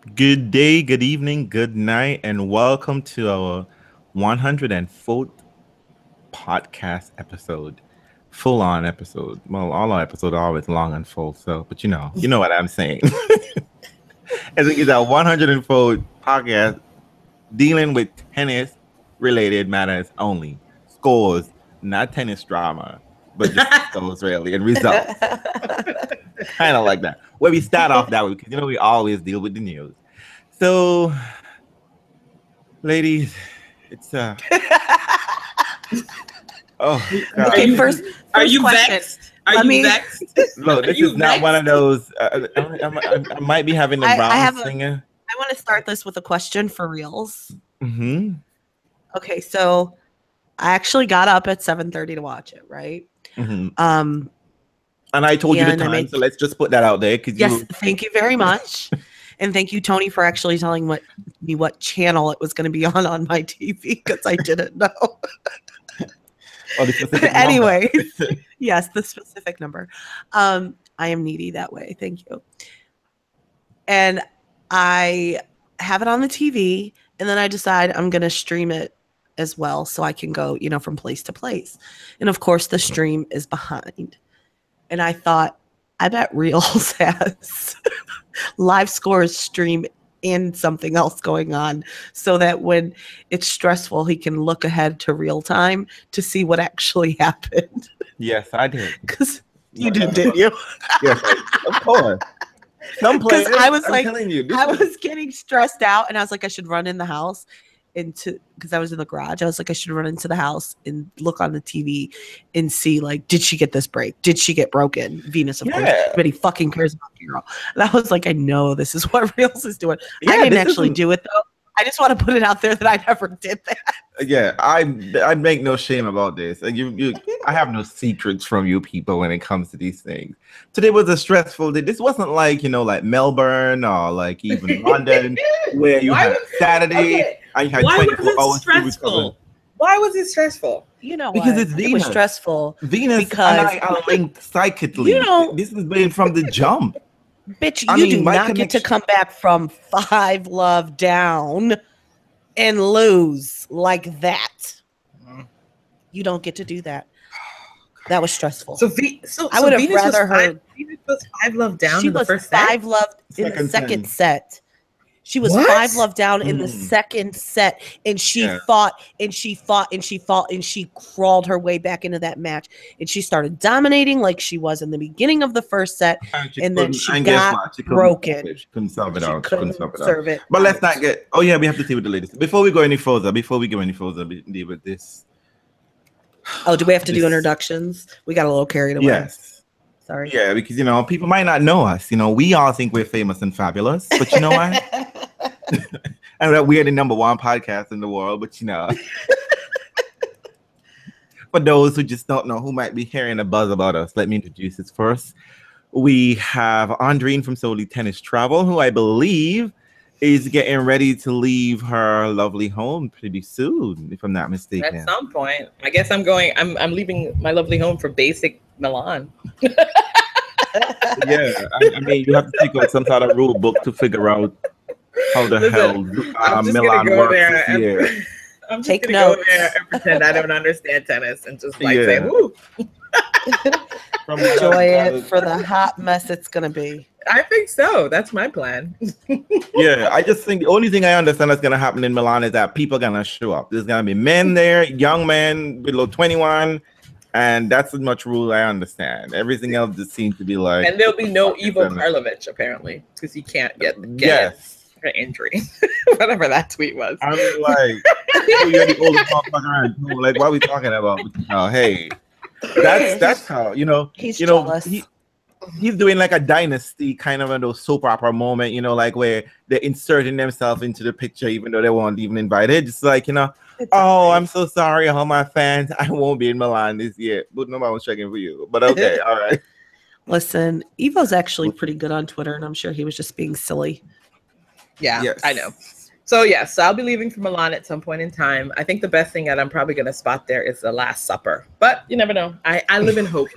Good day, good evening, good night, and welcome to our 104th podcast episode. Full on episode. Well, all our episodes are always long and full, so but you know what I'm saying. As it is our 104th podcast dealing with tennis related matters only. Scores, not tennis drama, but just scores really and results. Kind of like that. Where we start off that way because we always deal with the news. So, ladies, it's oh god. Okay, first Are you question. vexed? Are you vexed? No, this is not one of those. I might be having the wrong singer. I want to start this with a question for Realz. Mm-hmm. Okay, so I actually got up at 7:30 to watch it, right? Mm-me And I told you the time, so let's just put that out there. Yes, thank you very much. And thank you, Tony, for actually telling me what channel it was going to be on my TV because I didn't know. Anyway, yes, the specific number. I am needy that way. Thank you. And I have it on the TV, and then I decide I'm going to stream it as well so I can go, from place to place. And of course, the stream is behind. And I thought, I bet Realz has live scores stream and something else going on so that when it's stressful, he can look ahead to real time to see what actually happened. Yes, I did. Because you did, didn't you? Yes, of course. Some players, I was I'm like, telling you, I was getting stressed out, and I was like, I should run in the house because I was in the garage. I was like, I should run into the house and look on the TV and see, like, did she get this break? Did she get broken? Venus, of course. Everybody fucking cares about the girl. And I was like, I know this is what Realz is doing. I didn't actually do it though. I just want to put it out there that I never did that. Yeah, I make no shame about this. And I have no secrets from you people when it comes to these things. Today was a stressful day. This wasn't like, like Melbourne or like even London where you had Saturday and you had 24 hours to recover. Why was it stressful? Because it's Venus. It was stressful. Venus because and I are linked psychically. This has been from the jump. Bitch, you do not get to come back from 5-love down and lose like that. You don't get to do that. That was stressful. I would have rather heard. Venus was 5-love down She in the was first set. 5-love in the second set. She was 5-love down in the second set, and she fought and she fought and she fought and she crawled her way back into that match, and she started dominating like she was in the beginning of the first set, and then she got broken. She couldn't serve it out. But let's not get. Oh yeah, we have to see with the latest. Before we go any further, we deal with this. Oh, do we have to do introductions? We got a little carried away. Yes. Sorry. Yeah, because people might not know us. We all think we're famous and fabulous, but you know what? And that we're the #1 podcast in the world, but for those who just don't know, who might be hearing a buzz about us, let me introduce this first. We have Andreen from Solely Tennis Travel, who I believe is getting ready to leave her lovely home pretty soon, if I'm not mistaken. At some point, I guess I'm leaving my lovely home for basic Milan. Yeah, I mean, you have to take out some sort of rule book to figure out how the hell Milan works this year. I'm just gonna go there and pretend I don't understand tennis and just say woo. Enjoy it for the hot mess it's gonna be. I think so. That's my plan. Yeah, I just think the only thing I understand that's gonna happen in Milan is that people are gonna show up. There's gonna be men there, young men below 21. And that's as much rule I understand. Everything else just seems to be like. And there'll be no Ivo Karlovic apparently, because he can't get an injury. Whatever that tweet was. I mean, like, you're the oldest motherfucker. Like, what are we talking about? Hey, that's how He's jealous. He's doing like a dynasty kind of a those soap opera moment. Like where they're inserting themselves into the picture even though they weren't even invited. Just like I'm so sorry, all my fans. I won't be in Milan this year. But nobody was checking for you. But okay, all right. Listen, Evo's actually pretty good on Twitter, and I'm sure he was just being silly. Yeah, yes. I know. So yes, I'll be leaving for Milan at some point in time. I think the best thing that I'm probably going to spot there is the Last Supper. But you never know. I live in hope.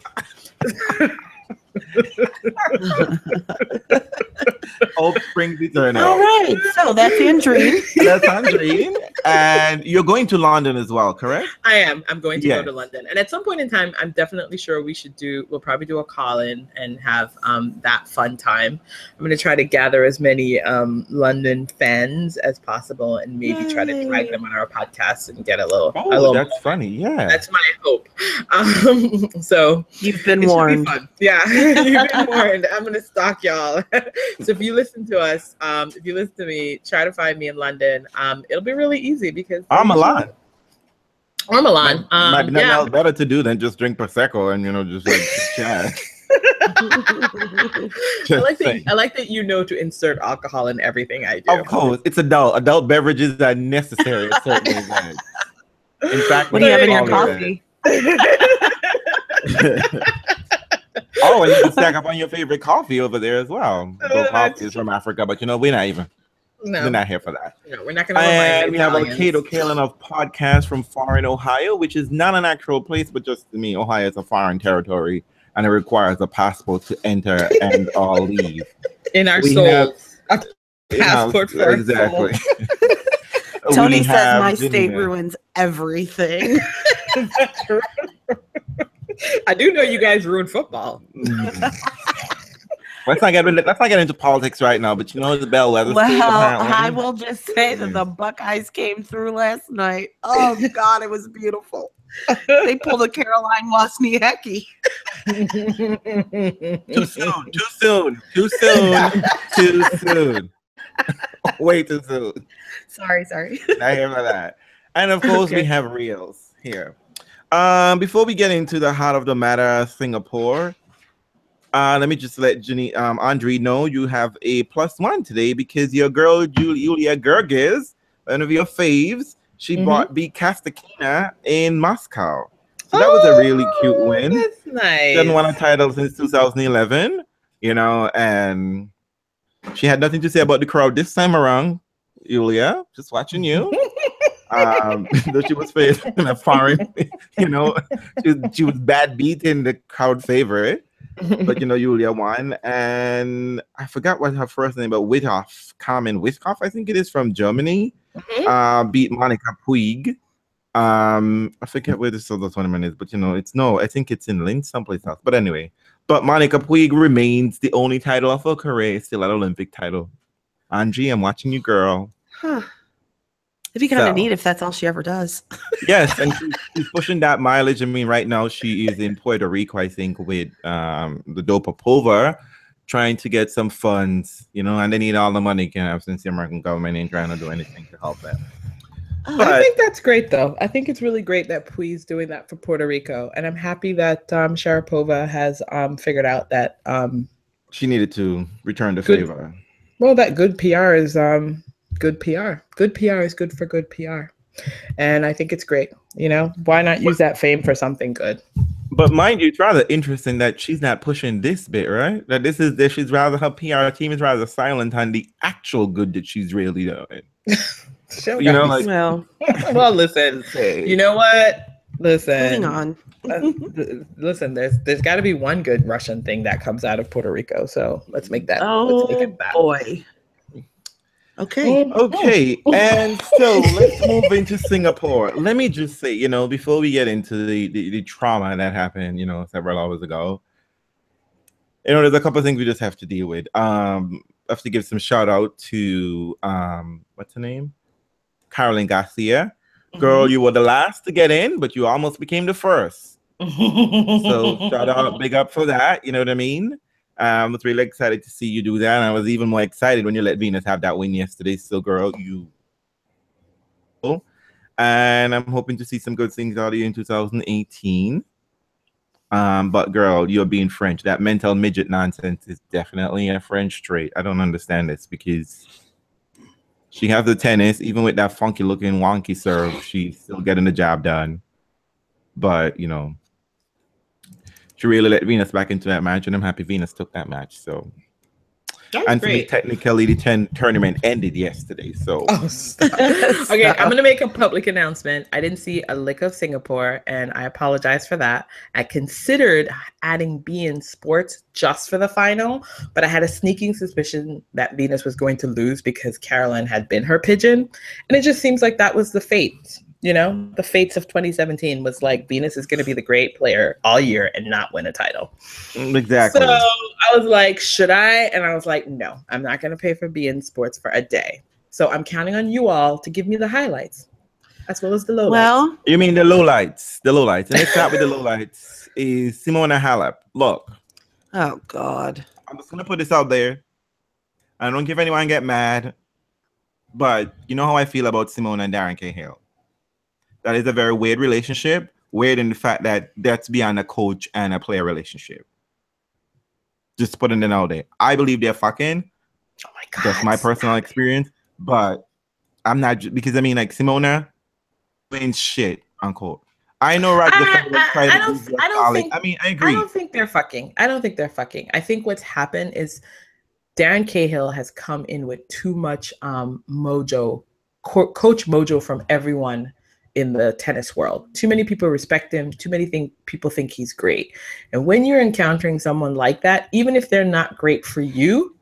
Hope springs eternal. All right, so that's Andreen. That's Andreen. And you're going to London as well, correct? I am. I'm going to go to London. And at some point in time, I'm definitely sure we'll probably do a call-in and have that fun time. I'm going to try to gather as many London fans as possible and maybe try to drag them on our podcast and get a little. That's funny. Yeah. That's my hope. So you've been warned. Yeah, you've been warned. I'm going to stalk y'all. So if you listen to us, if you listen to me, try to find me in London. It'll be really easy because I'm Milan. Or Milan. Might be nothing else better to do than just drink Prosecco and just like chat. I like that you know to insert alcohol in everything I do. Of course, it's adult. Adult beverages are necessary at certain events. In fact, what do you have in your coffee? Oh, and you can stack up on your favorite coffee over there as well. Coffee is from Africa, but we're not even. No. We're not here for that. No, we're not going to. And we have a Cato Kalen of podcast from foreign Ohio, which is not an actual place, but just to me, Ohio is a foreign territory, and it requires a passport to enter and or leave. In our souls, a passport for exactly. Tony says my state ruins everything. I do know you guys ruin football. Let's not get into politics right now, but the bellwether. Well, I will just say that the Buckeyes came through last night. Oh God, it was beautiful. They pulled a Caroline Wozniacki. Too soon. Way too soon. Sorry. Not here for that. And of course, we have Realz here. Before we get into the heart of the matter, Singapore. Let me just let Andre know you have a +1 today because your girl Julia Gerges, one of your faves, she beat Kastakina in Moscow. So that was a really cute win. That's nice. She hasn't won a title since 2011, and she had nothing to say about the crowd this time around. Julia, just watching you. Though she was facing a foreign, she was bad beating the crowd favorite. But Julia won, and I forgot what her first name, but Carmen Withoff, I think it is, from Germany, beat Monica Puig. I forget where this other tournament is, but I think it's in Linz, someplace else. But anyway, Monica Puig remains the only title of her career, still an Olympic title. Angie, I'm watching you, girl. Huh. It'd be kind of neat if that's all she ever does. Yes, and she's pushing that mileage. I mean, right now she is in Puerto Rico, I think, with the Dopapova, trying to get some funds, and they need all the money can have since the American government ain't trying to do anything to help them. I think that's great, though. I think it's really great that Puig's doing that for Puerto Rico, and I'm happy that Sharapova has figured out that she needed to return the favor. Well, that good PR is good PR. Good PR is good for good PR. And I think it's great. Why not use that fame for something good? But mind you, it's rather interesting that she's not pushing this bit, right? That she's rather, her PR team is rather silent on the actual good that she's really doing. Well, listen, you know what? Listen. Moving on. Listen, there's got to be one good Russian thing that comes out of Puerto Rico. So let's make that. Oh, let's make it that. Boy. Okay. And so let's move into Singapore. Let me just say, before we get into the trauma that happened, several hours ago, there's a couple of things we just have to deal with. I have to give some shout out to what's her name? Caroline Garcia. Girl, you were the last to get in, but you almost became the first. So shout out, big up for that. You know what I mean? I was really excited to see you do that. And I was even more excited when you let Venus have that win yesterday. So, girl, and I'm hoping to see some good things out of you in 2018. But, girl, you're being French. That mental midget nonsense is definitely a French trait. I don't understand this because she has the tennis. Even with that funky-looking wonky serve, she's still getting the job done. But, she really let Venus back into that match, and I'm happy Venus took that match. So And for me, technically, the tournament ended yesterday. So, okay, I'm gonna make a public announcement. I didn't see a lick of Singapore, and I apologize for that. I considered adding beIN Sports just for the final, but I had a sneaking suspicion that Venus was going to lose because Caroline had been her pigeon, and it just seems like that was the fate. You know, the fates of 2017 was like Venus is going to be the great player all year and not win a title. Exactly. So I was like, should I? And I was like, no, I'm not going to pay for beIN Sports for a day. So I'm counting on you all to give me the highlights as well as the lowlights. Well, you mean the lowlights? The lowlights. And let's start with the lowlights. Is Simona Halep. Look. Oh, God. I'm just going to put this out there. I don't care if anyone get mad, but you know how I feel about Simona and Darren Cahill. That is a very weird relationship. Weird in the fact that that's beyond a coach and a player relationship. Just putting it out there. I believe they're fucking. Oh my God. That's my personal experience. But I'm not, because I mean, like, Simona wins shit, unquote. I know, right? I don't think they're fucking. I think what's happened is Darren Cahill has come in with too much mojo, coach mojo from everyone in the tennis world. Too many people respect him. Too many people think he's great. And when you're encountering someone like that, even if they're not great for you,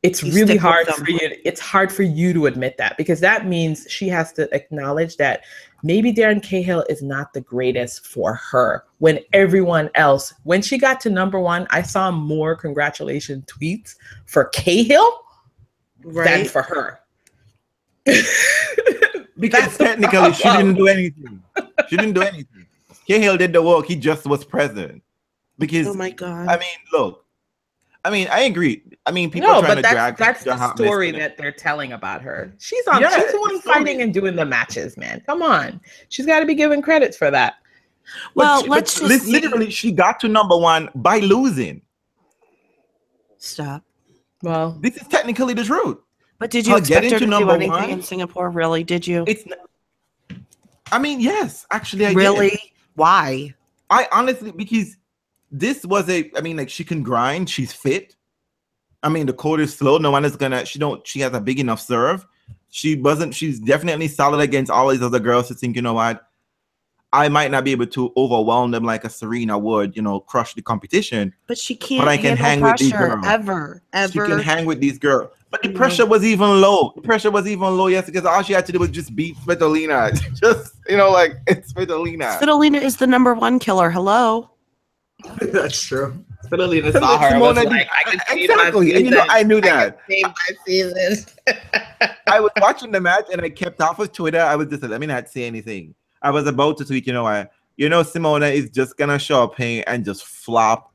it's really hard for you. It's hard for you to admit that, because that means she has to acknowledge that maybe Darren Cahill is not the greatest for her. When everyone else, when she got to number one, I saw more congratulation tweets for Cahill than for her. Because technically she didn't do anything. She didn't do anything. Cahill did the work. He just was present. Because, oh my God. I mean, look. I mean, I agree. I mean, people are trying to drag. That's the story that they're telling about her. She's on. She's the one fighting and doing the matches, man. Come on. She's got to be given credits for that. Well, literally, she got to number one by losing. Stop. Well, this is technically the truth. But did you expect her to do anything in Singapore? Really? Did you? I mean, yes. Actually, I really did. Why? I honestly, because this was like, she can grind. She's fit. I mean, the court is slow. No one is gonna. She has a big enough serve. She's definitely solid against all these other girls to think, you know what, I might not be able to overwhelm them like a Serena would, crush the competition. But she can't. But I can hang with these girls. Ever. She can hang with these girls. But the pressure was even low. The pressure was even low, yes, because all she had to do was just beat Svitolina. Just, it's Svitolina. Svitolina is the number one killer. Hello. That's true. Svitolina saw her. Exactly. And I knew that. I I was watching the match and I kept off of Twitter. I was just like, let me not say anything. I was about to tweet, Simona is just going to show up here and just flop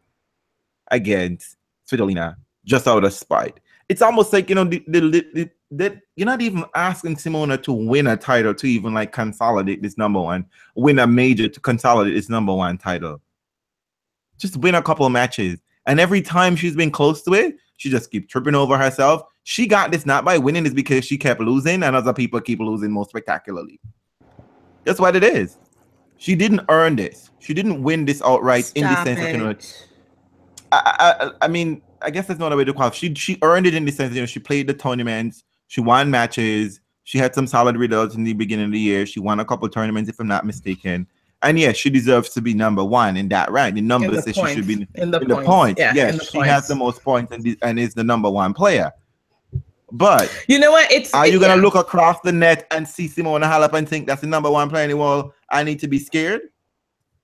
against Svitolina just out of spite. It's almost like, you're not even asking Simona to win a title to even consolidate this number one, win a major to consolidate this number one title. Just win a couple of matches. And every time she's been close to it, she just keeps tripping over herself. She got this not by winning, it's because she kept losing and other people keep losing more spectacularly. That's what it is. She didn't earn this. She didn't win this outright in the sense that, I mean, I guess that's not a way to call it. She earned it in the sense that she played the tournaments, she won matches, she had some solid results in the beginning of the year. She won a couple of tournaments, if I'm not mistaken. And yes, she deserves to be number one in that rank. The numbers say she should be in the points. Yeah, yes, she has the most points and is the number one player. But you know what? Are you gonna look across the net and see Simona Halep and think that's the number one player in the world? I need to be scared.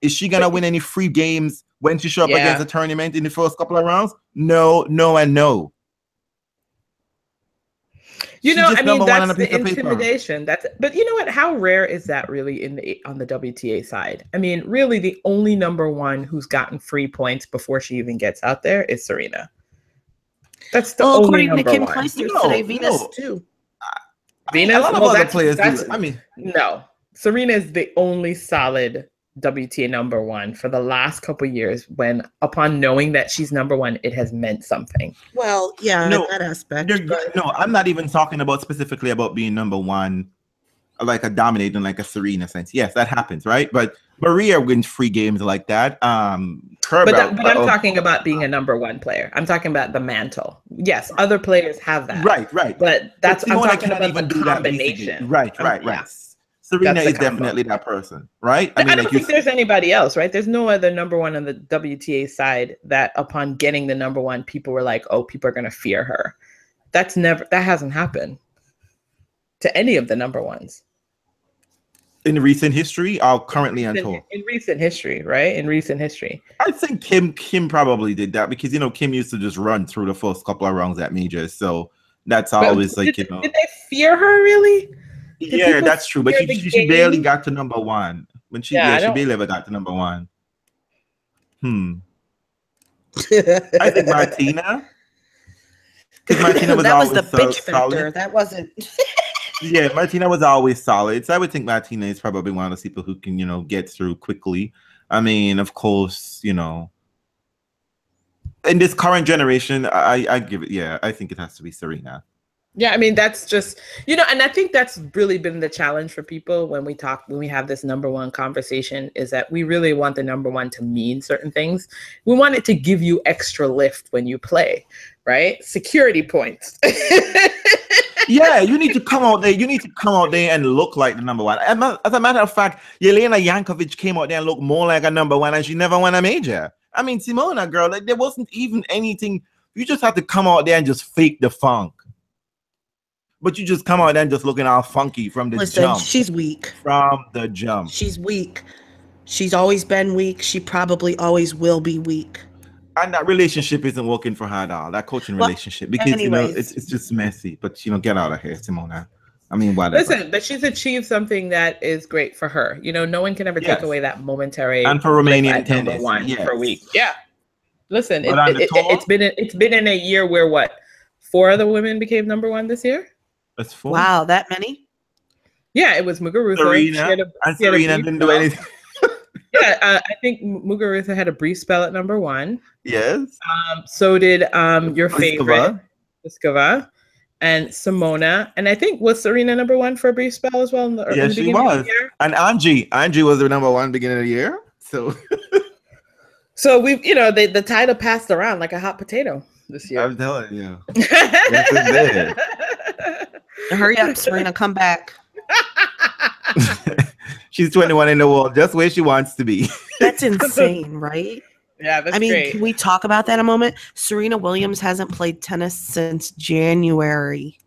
Is she gonna win any free games when she show up against a tournament in the first couple of rounds? No, and no. That's the intimidation. But you know what? How rare is that really on the WTA side? I mean, really, the only number one who's gotten free points before she even gets out there is Serena. That's the only number one. According to Kim Clijsters today, Venus too. Venus. A lot of other players do it. I mean, no. Serena is the only solid WTA number one for the last couple of years, when upon knowing that she's number one, it has meant something. Well, yeah, no, that aspect. No, I'm not even talking about specifically about being number one, like a dominating, like a Serena sense. Yes, that happens, right? But Maria wins 3 games like that. But I'm talking about being a number 1 player. I'm talking about the mantle. Yes, other players have that. Right. But I'm talking about the combination. Right. Yeah. Serena is definitely that person, right? I don't think there's anybody else, right? There's no other number 1 on the WTA side that upon getting the number 1, people were like, oh, people are going to fear her. That hasn't happened to any of the number 1s. In recent history, or currently on tour? In recent history, right? In recent history. I think Kim probably did that because, Kim used to just run through the first couple of rounds at majors. So that's always did they fear her, really? Yeah, that's true. But she barely got to number 1. When she barely ever got to number 1. I think Martina. Because Martina was always the bitch factor. Solid. That wasn't. Yeah, Martina was always solid. So I would think Martina is probably one of those people who can, get through quickly. I mean, of course, in this current generation, I give it, I think it has to be Serena. Yeah, I mean, that's just, and I think that's really been the challenge for people when we have this number 1 conversation, is that we really want the number 1 to mean certain things. We want it to give you extra lift when you play, right? Security points. Yeah, you need to come out there. You need to come out there and look like the number 1. As a matter of fact, Jelena Jankovic came out there and looked more like a number 1, and she never won a major. I mean, Simona, girl, there wasn't even anything. You just have to come out there and just fake the funk. But you just come out there and just looking all funky from the jump. She's weak. From the jump. She's weak. She's always been weak. She probably always will be weak. And that relationship isn't working for her at all. That coaching relationship, because it's just messy. But get out of here, Simona. I mean, whatever. Listen, but she's achieved something that is great for her. No one can ever take away that momentary. And for Romanian tennis, number 1 per week. Yeah. Listen, it's been in a year where 4 other women became number 1 this year. That's 4. Wow, that many? Yeah, it was Muguruza. Serena didn't do anything. Yeah, I think Muguruza had a brief spell at number 1. Yes. So did your favorite, Pliskova, and Simona. And I think, was Serena number 1 for a brief spell as well? Yes, she was. And Angie was the number 1 beginning of the year. So we've, the title passed around like a hot potato this year. I'm telling you. Yes, hurry up, Serena, come back. She's 21 in the world, just where she wants to be. That's insane, right? Yeah, that's great. Can we talk about that a moment? Serena Williams hasn't played tennis since January.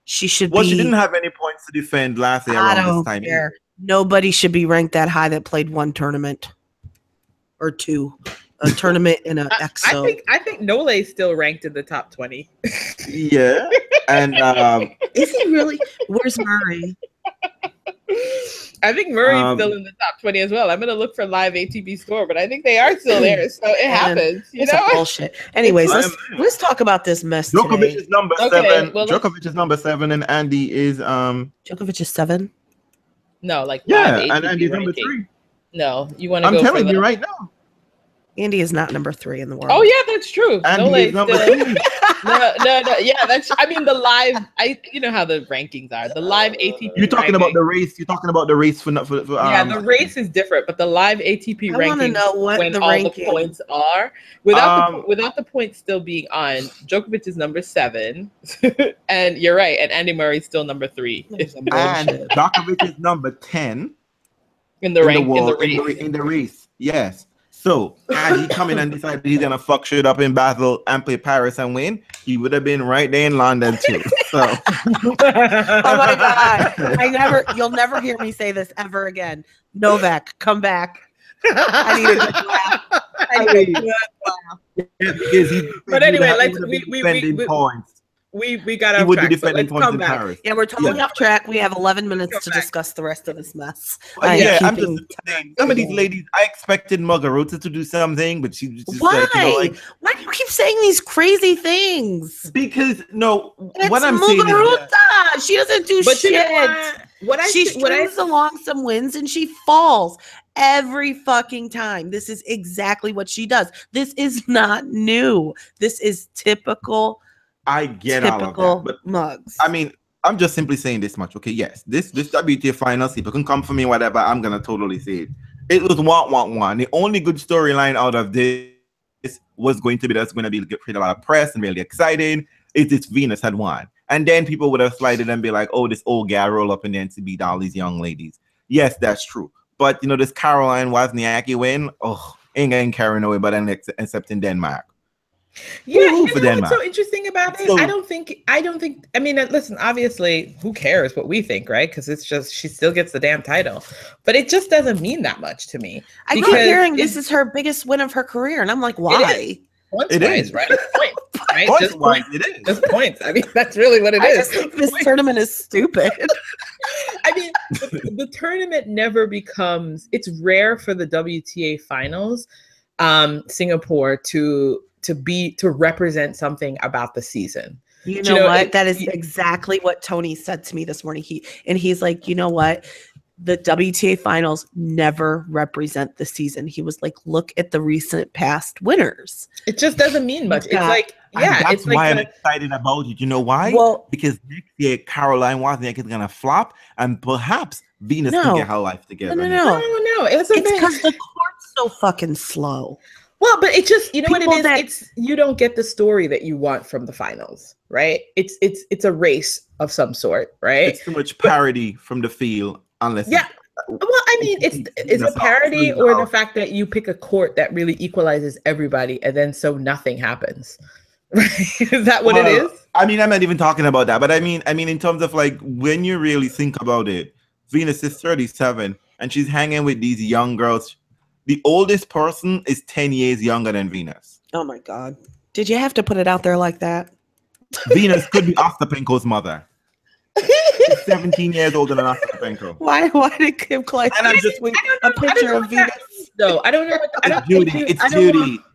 She should be. Well, she didn't have any points to defend last year around this time. Care. Nobody should be ranked that high that played 1 tournament or 2. A tournament in an EXO. I think Nole is still ranked in the top 20. Yeah. And is he really? Where's Murray? I think Murray's still in the top 20 as well. I'm gonna look for live ATP score, but I think they are still there. So it happens. It's bullshit. Anyways, let's talk about this mess. Djokovic is number 7. Djokovic is number 7, and Andy is Djokovic is 7. No, like and Andy's number 3. No, you want to? I'm telling you right now. Andy is not number 3 in the world. Oh yeah, that's true. Andy is number 3. No. Yeah, that's. I mean, the live. You know how the rankings are. The live ATP. You're talking about the race. You're talking about the race for yeah, the race is different, but the live ATP ranking. Know what when the all ranking. The points are without the points still being on. Djokovic is number 7, and you're right. And Andy Murray's still number 3. And Djokovic is number 10 in the race. Yes. So, had he come in and decided he's gonna fuck shit up in Basel and play Paris and win, he would have been right there in London too. So, oh my God, you'll never hear me say this ever again. Novak, come back. I need a good laugh. I need a good laugh. But anyway, we got off track. Let's come back. Paris. Yeah, we're totally off track. We have 11 minutes to discuss the rest of this mess. I'm just saying, some of these ladies, I expected Muguruza to do something, but she just why? Why do you keep saying these crazy things? Because it's what I'm Muguruza. saying is she doesn't do shit. She strings along some wins and she falls every fucking time. This is exactly what she does. This is not new. This is typical. I get all of that, but mugs. I mean, I'm just simply saying this much. Okay, yes, this WTA finals, people can come for me, whatever. I'm gonna totally say it. It was one. The only good storyline out of this was going to be that's going to be create a lot of press and really exciting. Is this Venus had won, and then people would have slided and be like, "Oh, this old guy roll up in there to beat all these young ladies." Yes, that's true. But this Caroline Wozniacki win, ain't getting carried away, but except in Denmark. Yeah, what's so interesting about it? I don't think. I mean, listen. Obviously, who cares what we think, right? Because it's just she still gets the damn title, but it just doesn't mean that much to me. I keep hearing this is her biggest win of her career, and I'm like, why? It is right. Point, right? Just points. It is just points. I mean, that's really what it is. I just think this tournament is stupid. I mean, the tournament never becomes. It's rare for the WTA Finals, Singapore to represent something about the season. You know what? That is exactly what Tony said to me this morning. He's like, you know what? The WTA finals never represent the season. He was like, look at the recent past winners. It just doesn't mean much. It's like, that's why I'm excited about it. You know why? Well, because next year Caroline Wozniacki is gonna flop, and perhaps Venus can get her life together. No. It's because the court's so fucking slow. Well, but it just, you know what it is? It's you don't get the story that you want from the finals, right? It's a race of some sort, right? It's too much parody from the field, unless well, I mean, it's a parody or the fact that you pick a court that really equalizes everybody, and then so nothing happens. Right? Is that what it is? I mean, I'm not even talking about that, but I mean, in terms of like when you really think about it, Venus is 37, and she's hanging with these young girls. The oldest person is 10 years younger than Venus. Oh my God. Did you have to put it out there like that? Venus could be Ostapenko's mother. She's 17 years older than Ostapenko. Why did Kim Clijsters tweet a picture of Venus? No, I don't know.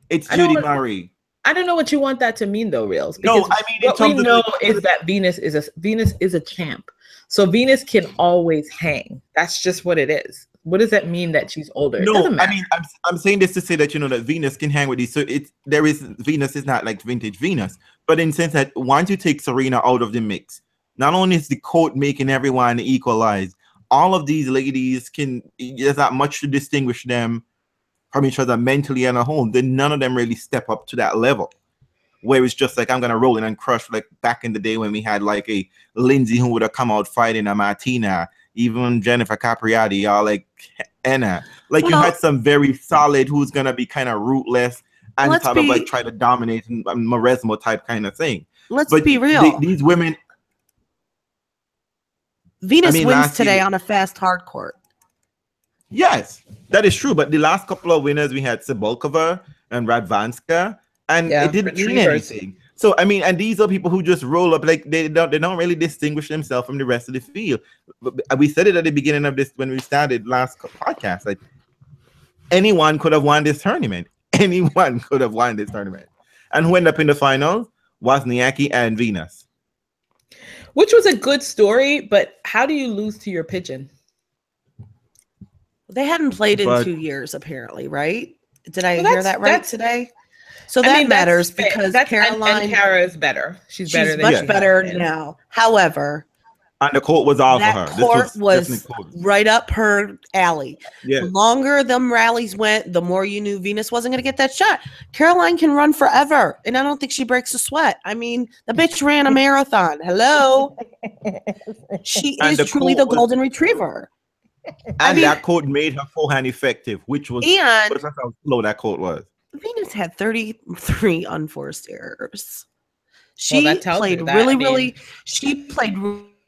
It's Judy Murray. I don't know what you want that to mean though, Realz. No, I mean, what we know is that Venus is a champ. So Venus can always hang. That's just what it is. What does that mean that she's older? No, I mean, I'm saying this to say that, that Venus can hang with these. So Venus is not like vintage Venus, but in the sense that once you take Serena out of the mix, not only is the court making everyone equalize, all of these ladies there's not much to distinguish them from each other mentally and at home. Then none of them really step up to that level where it's just like, I'm going to roll in and crush, like back in the day when we had like a Lindsay who would have come out fighting a Martina, even Jennifer Capriati, or like Anna. Like you had some very solid who's going to be kind of rootless and sort of like try to dominate and Maresmo type kind of thing. Let's be real. These women. Venus wins today on a fast hard court. Yes, that is true. But the last couple of winners, we had Cibulkova and Radvanska, and it didn't mean anything. So I mean, and these are people who just roll up, like they don't really distinguish themselves from the rest of the field. We said it at the beginning of this when we started last podcast. Like anyone could have won this tournament. Anyone could have won this tournament, and who ended up in the finals? Wozniacki and Venus, which was a good story. But how do you lose to your pigeon? They hadn't played in 2 years, apparently, right? Did I hear that right today? So that matters because Caroline and Cara is better. She's better much better now. However, and the court was all for her. That court was right up her alley. Yeah. The longer them rallies went, the more you knew Venus wasn't going to get that shot. Caroline can run forever, and I don't think she breaks a sweat. I mean, the bitch ran a marathon. Hello. She is truly the golden retriever. And that court made her forehand effective, which was how slow that court was. Venus had 33 unforced errors. She played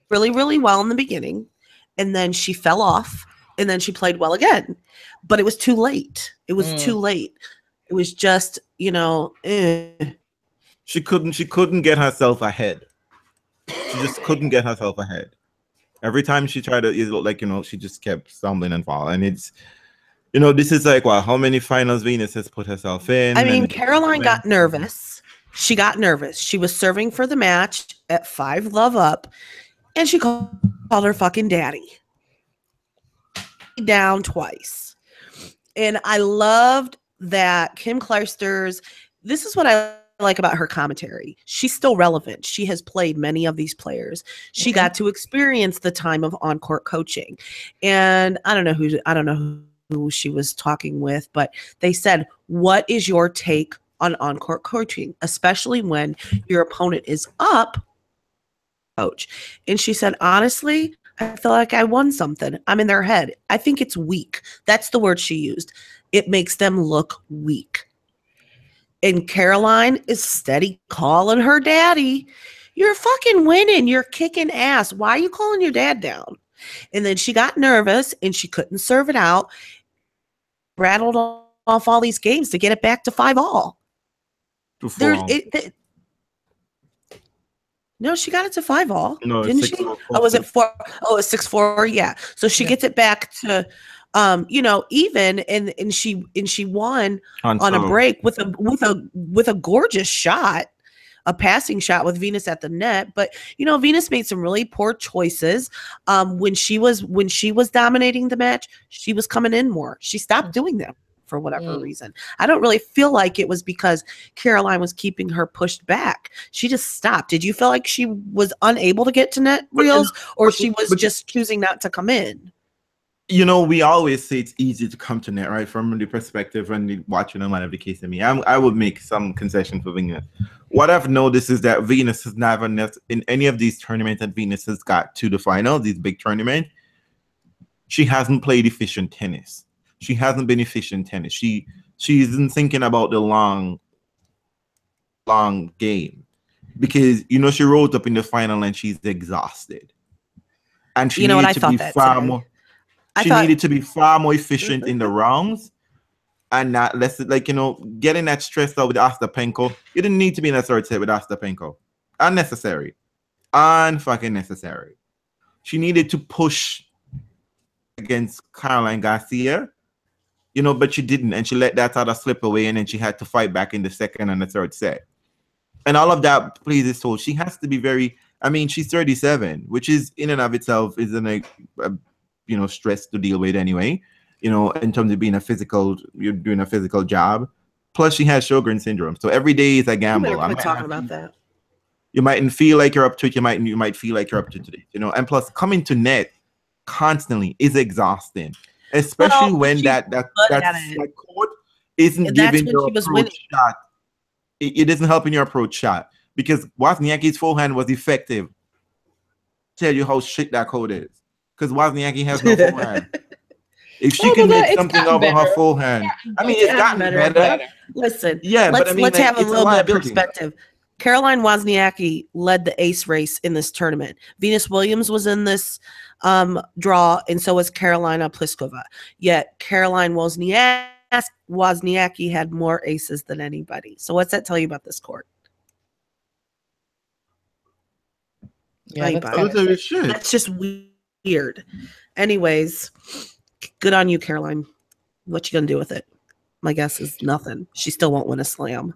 really well in the beginning, and then she fell off, and then she played well again. But it was too late. It was too late. It was just, She couldn't get herself ahead. She just couldn't get herself ahead. Every time she tried to, it looked like, she just kept stumbling and falling. And it's, this is like, how many finals Venus has put herself in? I mean, Caroline got nervous. She got nervous. She was serving for the match at 5-love up, and she called her fucking daddy. Down twice. And I loved that Kim Clijsters, this is what I like about her commentary. She's still relevant. She has played many of these players. She got to experience the time of on-court coaching. And I don't know who who she was talking with, but they said, what is your take on on-court coaching, especially when your opponent is up, coach? And she said, honestly, I feel like I won something. I'm in their head. I think it's weak. That's the word she used. It makes them look weak. And Caroline is steady calling her daddy. You're fucking winning. You're kicking ass. Why are you calling your dad down? And then she got nervous and she couldn't serve it out. Rattled off all these games to get it back to 5-all. No, she got it to 5-all. No, didn't she? Oh, was it 4? Oh, it's 6-4. Yeah. So she gets it back to even, and she won on a break with a gorgeous shot, a passing shot with Venus at the net. But Venus made some really poor choices. When she was dominating the match, she was coming in more. She stopped doing them for whatever reason. I don't really feel like it was because Caroline was keeping her pushed back. She just stopped. Did you feel like she was unable to get to net, Realz, or she was just choosing not to come in? We always say it's easy to come to net, right? From the perspective when watching them, whatever the case may be. I would make some concession for Venus. What I've noticed is that Venus has never, in any of these tournaments that Venus has got to the final, these big tournaments, she hasn't played efficient tennis. She hasn't been efficient tennis. She isn't thinking about the long game, because she rolled up in the final and she's exhausted, and she needed to be far more. She needed to be far more efficient in the rounds, and not less getting that stressed out with Ostapenko. You didn't need to be in a third set with Ostapenko. Unnecessary, unfucking necessary. She needed to push against Caroline Garcia. But she didn't, and she let that sort of slip away, and then she had to fight back in the second and the third set. And all of that plays its toll. She has to be very, she's 37, which is in and of itself isn't a stress to deal with anyway, in terms of being you're doing a physical job. Plus she has Sjogren's syndrome. So every day is a gamble. I'm talking about that. You mightn't feel like you're up to it. You might feel like you're up to today, and plus coming to net constantly is exhausting. Especially when that court isn't giving your approach shot. It isn't helping your approach shot, because Wozniacki's forehand was effective. Tell you how shit that court is, because Wozniacki has no forehand. If she can get something over her forehand, it's gotten better. Listen, let's have a little bit of perspective. Caroline Wozniacki led the ace race in this tournament. Venus Williams was in this draw, and so was Karolina Pliskova. Yet Caroline Wozniacki had more aces than anybody. So what's that tell you about this court? Yeah, that's just weird. Anyways, good on you, Caroline. What you gonna do with it? My guess is nothing. She still won't win a slam.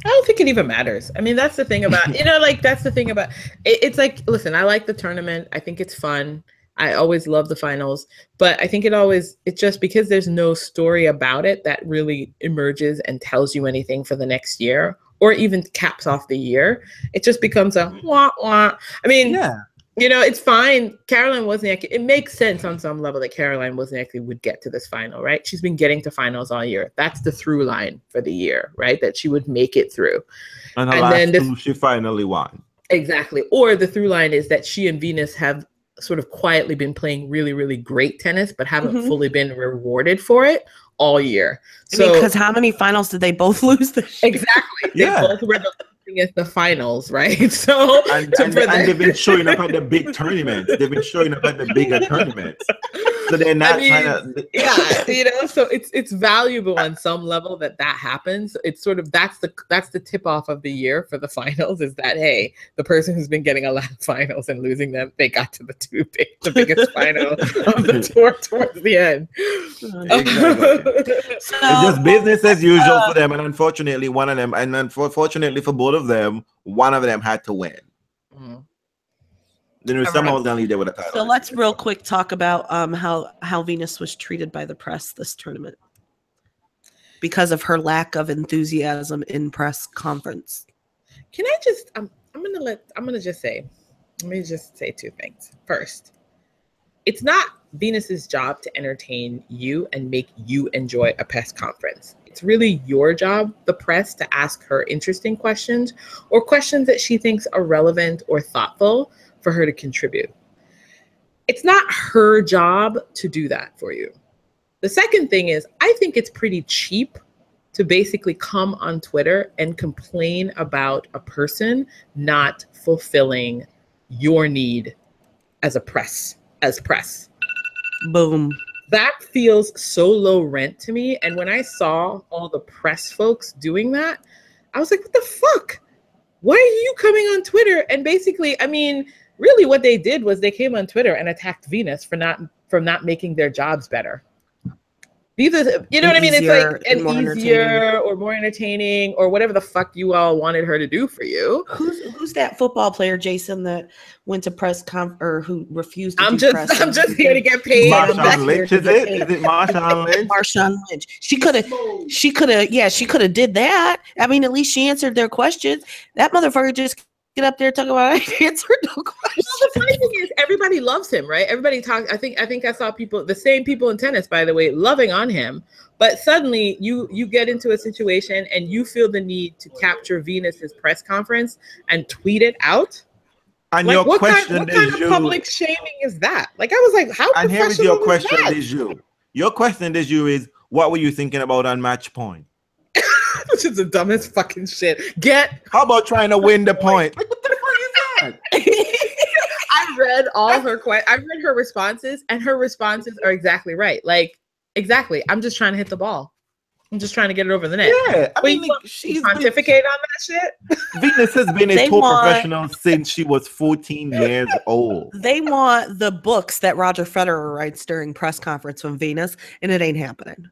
I don't think it even matters. That's the thing about, that's the thing about it. It's like, listen, I like the tournament. I think it's fun. I always love the finals, but I think it's just because there's no story about it that really emerges and tells you anything for the next year, or even caps off the year. It just becomes a wah wah. Yeah. It's fine. Caroline Wozniacki, it makes sense on some level that Caroline Wozniacki would get to this final, right? She's been getting to finals all year. That's the through line for the year, right? That she would make it through. And then she finally won. Exactly. Or the through line is that she and Venus have sort of quietly been playing really, really great tennis, but haven't fully been rewarded for it all year. So, because how many finals did they both lose this year? Exactly. Yeah. They both were at the finals, right? So and they've been showing up at the big tournaments. They've been showing up at the bigger tournaments. So they're not trying to. So it's valuable on some level that happens. It's sort of that's the tip off of the year for the finals, is that, hey, the person who's been getting a lot of finals and losing them, they got to the biggest final of the tour towards the end. Exactly. It's just business as usual for them, and unfortunately for both of them, one of them had to win. Then someone was gonna lead there with a title. So let's real quick talk about how Venus was treated by the press this tournament because of her lack of enthusiasm in press conference. Can I just let me just say two things. First, it's not Venus's job to entertain you and make you enjoy a press conference. It's really your job, the press, to ask her interesting questions or questions that she thinks are relevant or thoughtful for her to contribute. It's not her job to do that for you. The second thing is, I think it's pretty cheap to basically come on Twitter and complain about a person not fulfilling your need as press. Boom. That feels so low rent to me. And when I saw all the press folks doing that, I was like, what the fuck? Why are you coming on Twitter? And basically, I mean, really what they did was they came on Twitter and attacked Venus for not making their jobs better. These are, you know what I mean? It's like an easier or more entertaining or whatever the fuck you all wanted her to do for you. Who's that football player, Jason, that went to press or who refused to I'm just here to get paid. Marshawn Lynch, is it Marshawn Lynch? Marshawn Lynch. She could have did that. I mean, at least she answered their questions. That motherfucker just get up there talking about answered no questions. Well, the funny thing is, everybody loves him, right? Everybody talks. I think I saw people, the same people in tennis, by the way, loving on him. But suddenly, you get into a situation and you feel the need to capture Venus's press conference and tweet it out. And like, your what question kind of public shaming is that? Like, I was like, how? And here is your question is you. Your question is, what were you thinking about on match point? Which is the dumbest fucking shit. How about trying to win the point? Like, what the fuck is that? I read all her I read her responses, and her responses are exactly right. Like, exactly. I'm just trying to hit the ball. I'm just trying to get it over the net. Yeah, I mean, she's pontificate on that shit. Venus has been a tour professional since she was 14 years old. They want the books that Roger Federer writes during press conference from Venus, and it ain't happening.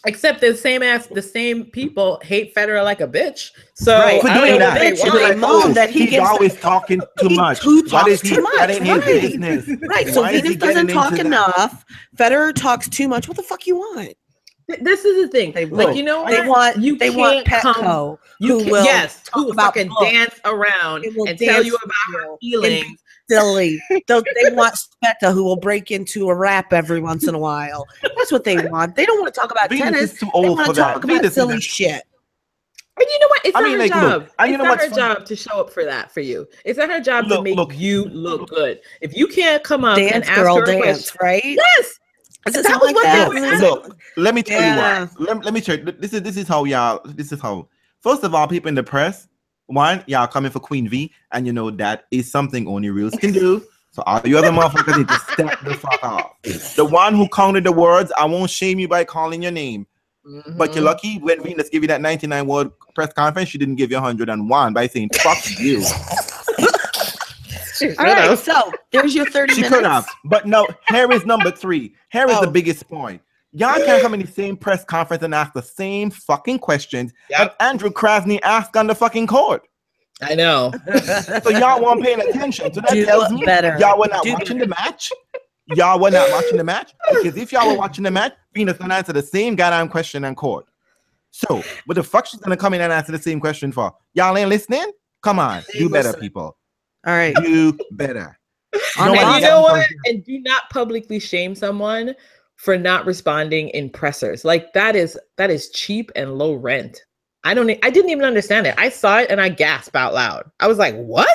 Except the same people hate Federer like a bitch. So right. For doing that, he's always talking too much. That ain't his business. Right. So Venus doesn't talk enough. Federer talks too much. What the fuck you want? This is the thing. They want Petco. Who fucking dance around and tell you about her feelings. Silly. They want Specta, who will break into a rap every once in a while. That's what they want. They don't want to talk about tennis. Is too old they want for to talk that. about silly shit. And you know what? It's not her job. It's not her job to show up for that for you. It's not her job to make you look good. If you can't come up and ask her a question, right? Yes. That was what they were. Look, let me tell you what. Let me tell you. This is how y'all. This is how. First of all, people in the press. One, y'all coming for Queen V, and you know that is something only Realz can do. So all you other motherfuckers need to step the fuck off. The one who counted the words, I won't shame you by calling your name. Mm-hmm. But you're lucky when Venus gave you that 99 word press conference, she didn't give you 101 by saying fuck you. All right, so there's your 30 minutes. She could have, but no, here is number 3. Here is the biggest point. Y'all can't come in the same press conference and ask the same fucking questions that Andrew Krasny asked on the fucking court. I know. So y'all weren't paying attention. So that tells me y'all were not watching the match. Y'all were not watching the match. Because if y'all were watching the match, Venus gonna answer the same goddamn question on court. So what the fuck she's gonna come in and answer the same question for? Y'all ain't listening? Come on, do better, people. All right, do better. And you know what? And do not publicly shame someone for not responding in pressers. Like that is cheap and low rent. I didn't even understand it. I saw it and I gasped out loud. I was like, what?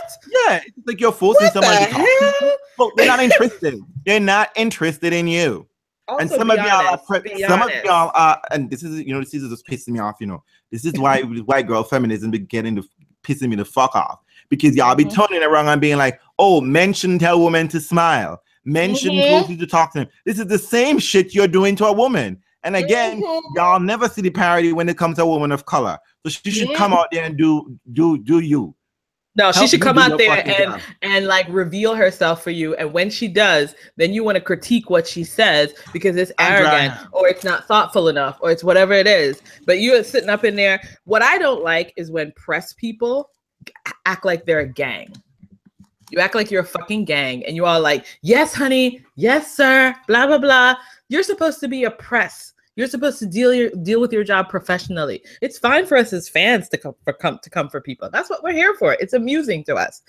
Yeah, it's like you're forcing somebody to talk to you. Well, they're not interested. They're not interested in you. Also, and some of y'all are, and this is just pissing me off, This is why white girl feminism be pissing me the fuck off. Because y'all be turning around and being like, oh, men shouldn't tell women to smile. Men shouldn't force you to talk to them. This is the same shit you're doing to a woman. And again, y'all never see the parity when it comes to a woman of color. So she should come out there and do you. No, she should come out there and like reveal herself for you. And when she does, then you want to critique what she says because it's arrogant or it's not thoughtful enough or it's whatever it is. But you are sitting up in there. What I don't like is when press people act like they're a gang. You act like you're a fucking gang and you all like, yes, honey, yes, sir, blah, blah, blah. You're supposed to be a press. You're supposed to deal with your job professionally. It's fine for us as fans to come for people. That's what we're here for. It's amusing to us.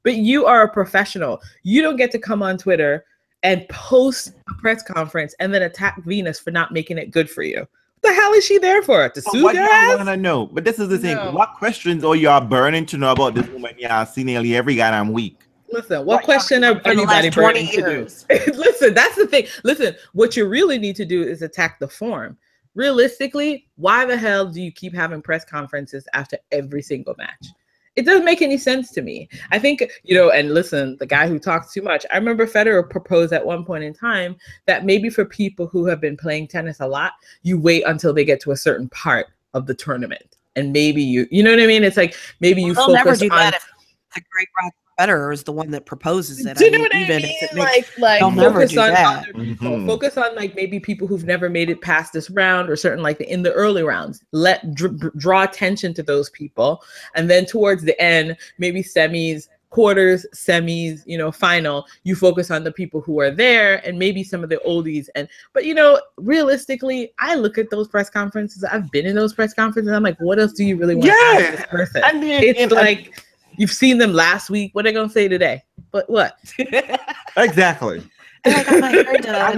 But you are a professional. You don't get to come on Twitter and post a press conference and then attack Venus for not making it good for you. What the hell is she there for? To sue what your y'all ass? wanna know? But this is the thing. What questions are y'all burning to know about this woman? Yeah, I see nearly every goddamn week. Listen, what question are anybody burning to do? Listen, that's the thing. Listen, what you really need to do is attack the form. Realistically, why the hell do you keep having press conferences after every single match? It doesn't make any sense to me. I think, and listen, the guy who talks too much. I remember Federer proposed at one point in time that maybe for people who have been playing tennis a lot, you wait until they get to a certain part of the tournament. And maybe you know what I mean? It's like maybe you focus never do on that if the great Roger Federer is the one that proposes it. Do you know what I mean? Like focus on other people. Focus on like maybe people who've never made it past this round, or certain like in the early rounds. Draw attention to those people, and then towards the end, maybe semis, quarters, semis, final. You focus on the people who are there, and maybe some of the oldies. But realistically, I look at those press conferences. I've been in those press conferences. I'm like, what else do you really want to ask this person? I mean, it's like. You've seen them last week. What are they gonna say today? But what? Exactly. And I got my hair done.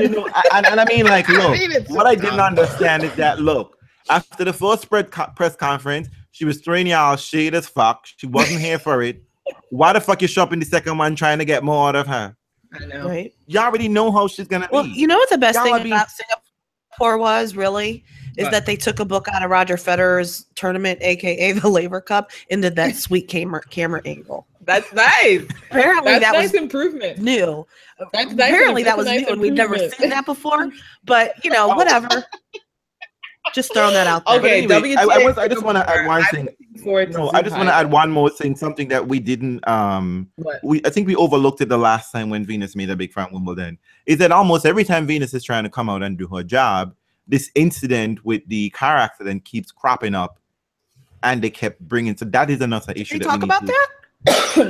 I mean, like, look, what I didn't understand is that, look, after the first press conference, she was throwing y'all shade as fuck. She wasn't here for it. Why the fuck you shopping the second one trying to get more out of her? I know. Right? Y'all already know how she's gonna be. Well, you know what the best thing about Singapore was, really? Is that they took a book out of Roger Federer's tournament, aka the Laver Cup, and did that sweet camera angle. That's nice. Apparently, that nice was improvement. New. That's Apparently, that was new, and we've never seen that before. But whatever. Just throwing that out there. Okay, anyway, I just want to add one thing. I just want to add one more thing. Something that we didn't. I think we overlooked it the last time when Venus made a big fan Wimbledon. Is that almost every time Venus is trying to come out and do her job, this incident with the car accident keeps cropping up, and they kept bringing. So that is another issue. Did we talk about that?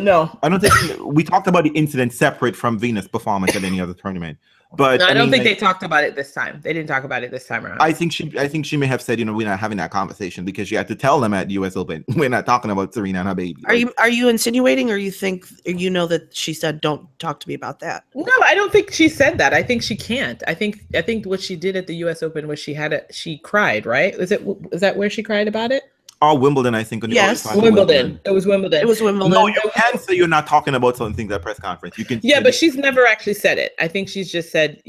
No, I don't think we talked about the incident separate from Venus' performance at any other tournament. But no, I don't think they talked about it this time. They didn't talk about it this time around. I think she may have said, we're not having that conversation because she had to tell them at the US Open, we're not talking about Serena and her baby. Are you insinuating, or you think that she said don't talk to me about that? No, I don't think she said that. I think she can't. I think what she did at the US Open was she cried, right? Is that where she cried about it? Or Wimbledon, I think. Yes, Wimbledon. It was Wimbledon. It was Wimbledon. No, you can say you're not talking about certain things at press conference. You can. Yeah, but she's never actually said it. I think she's just said,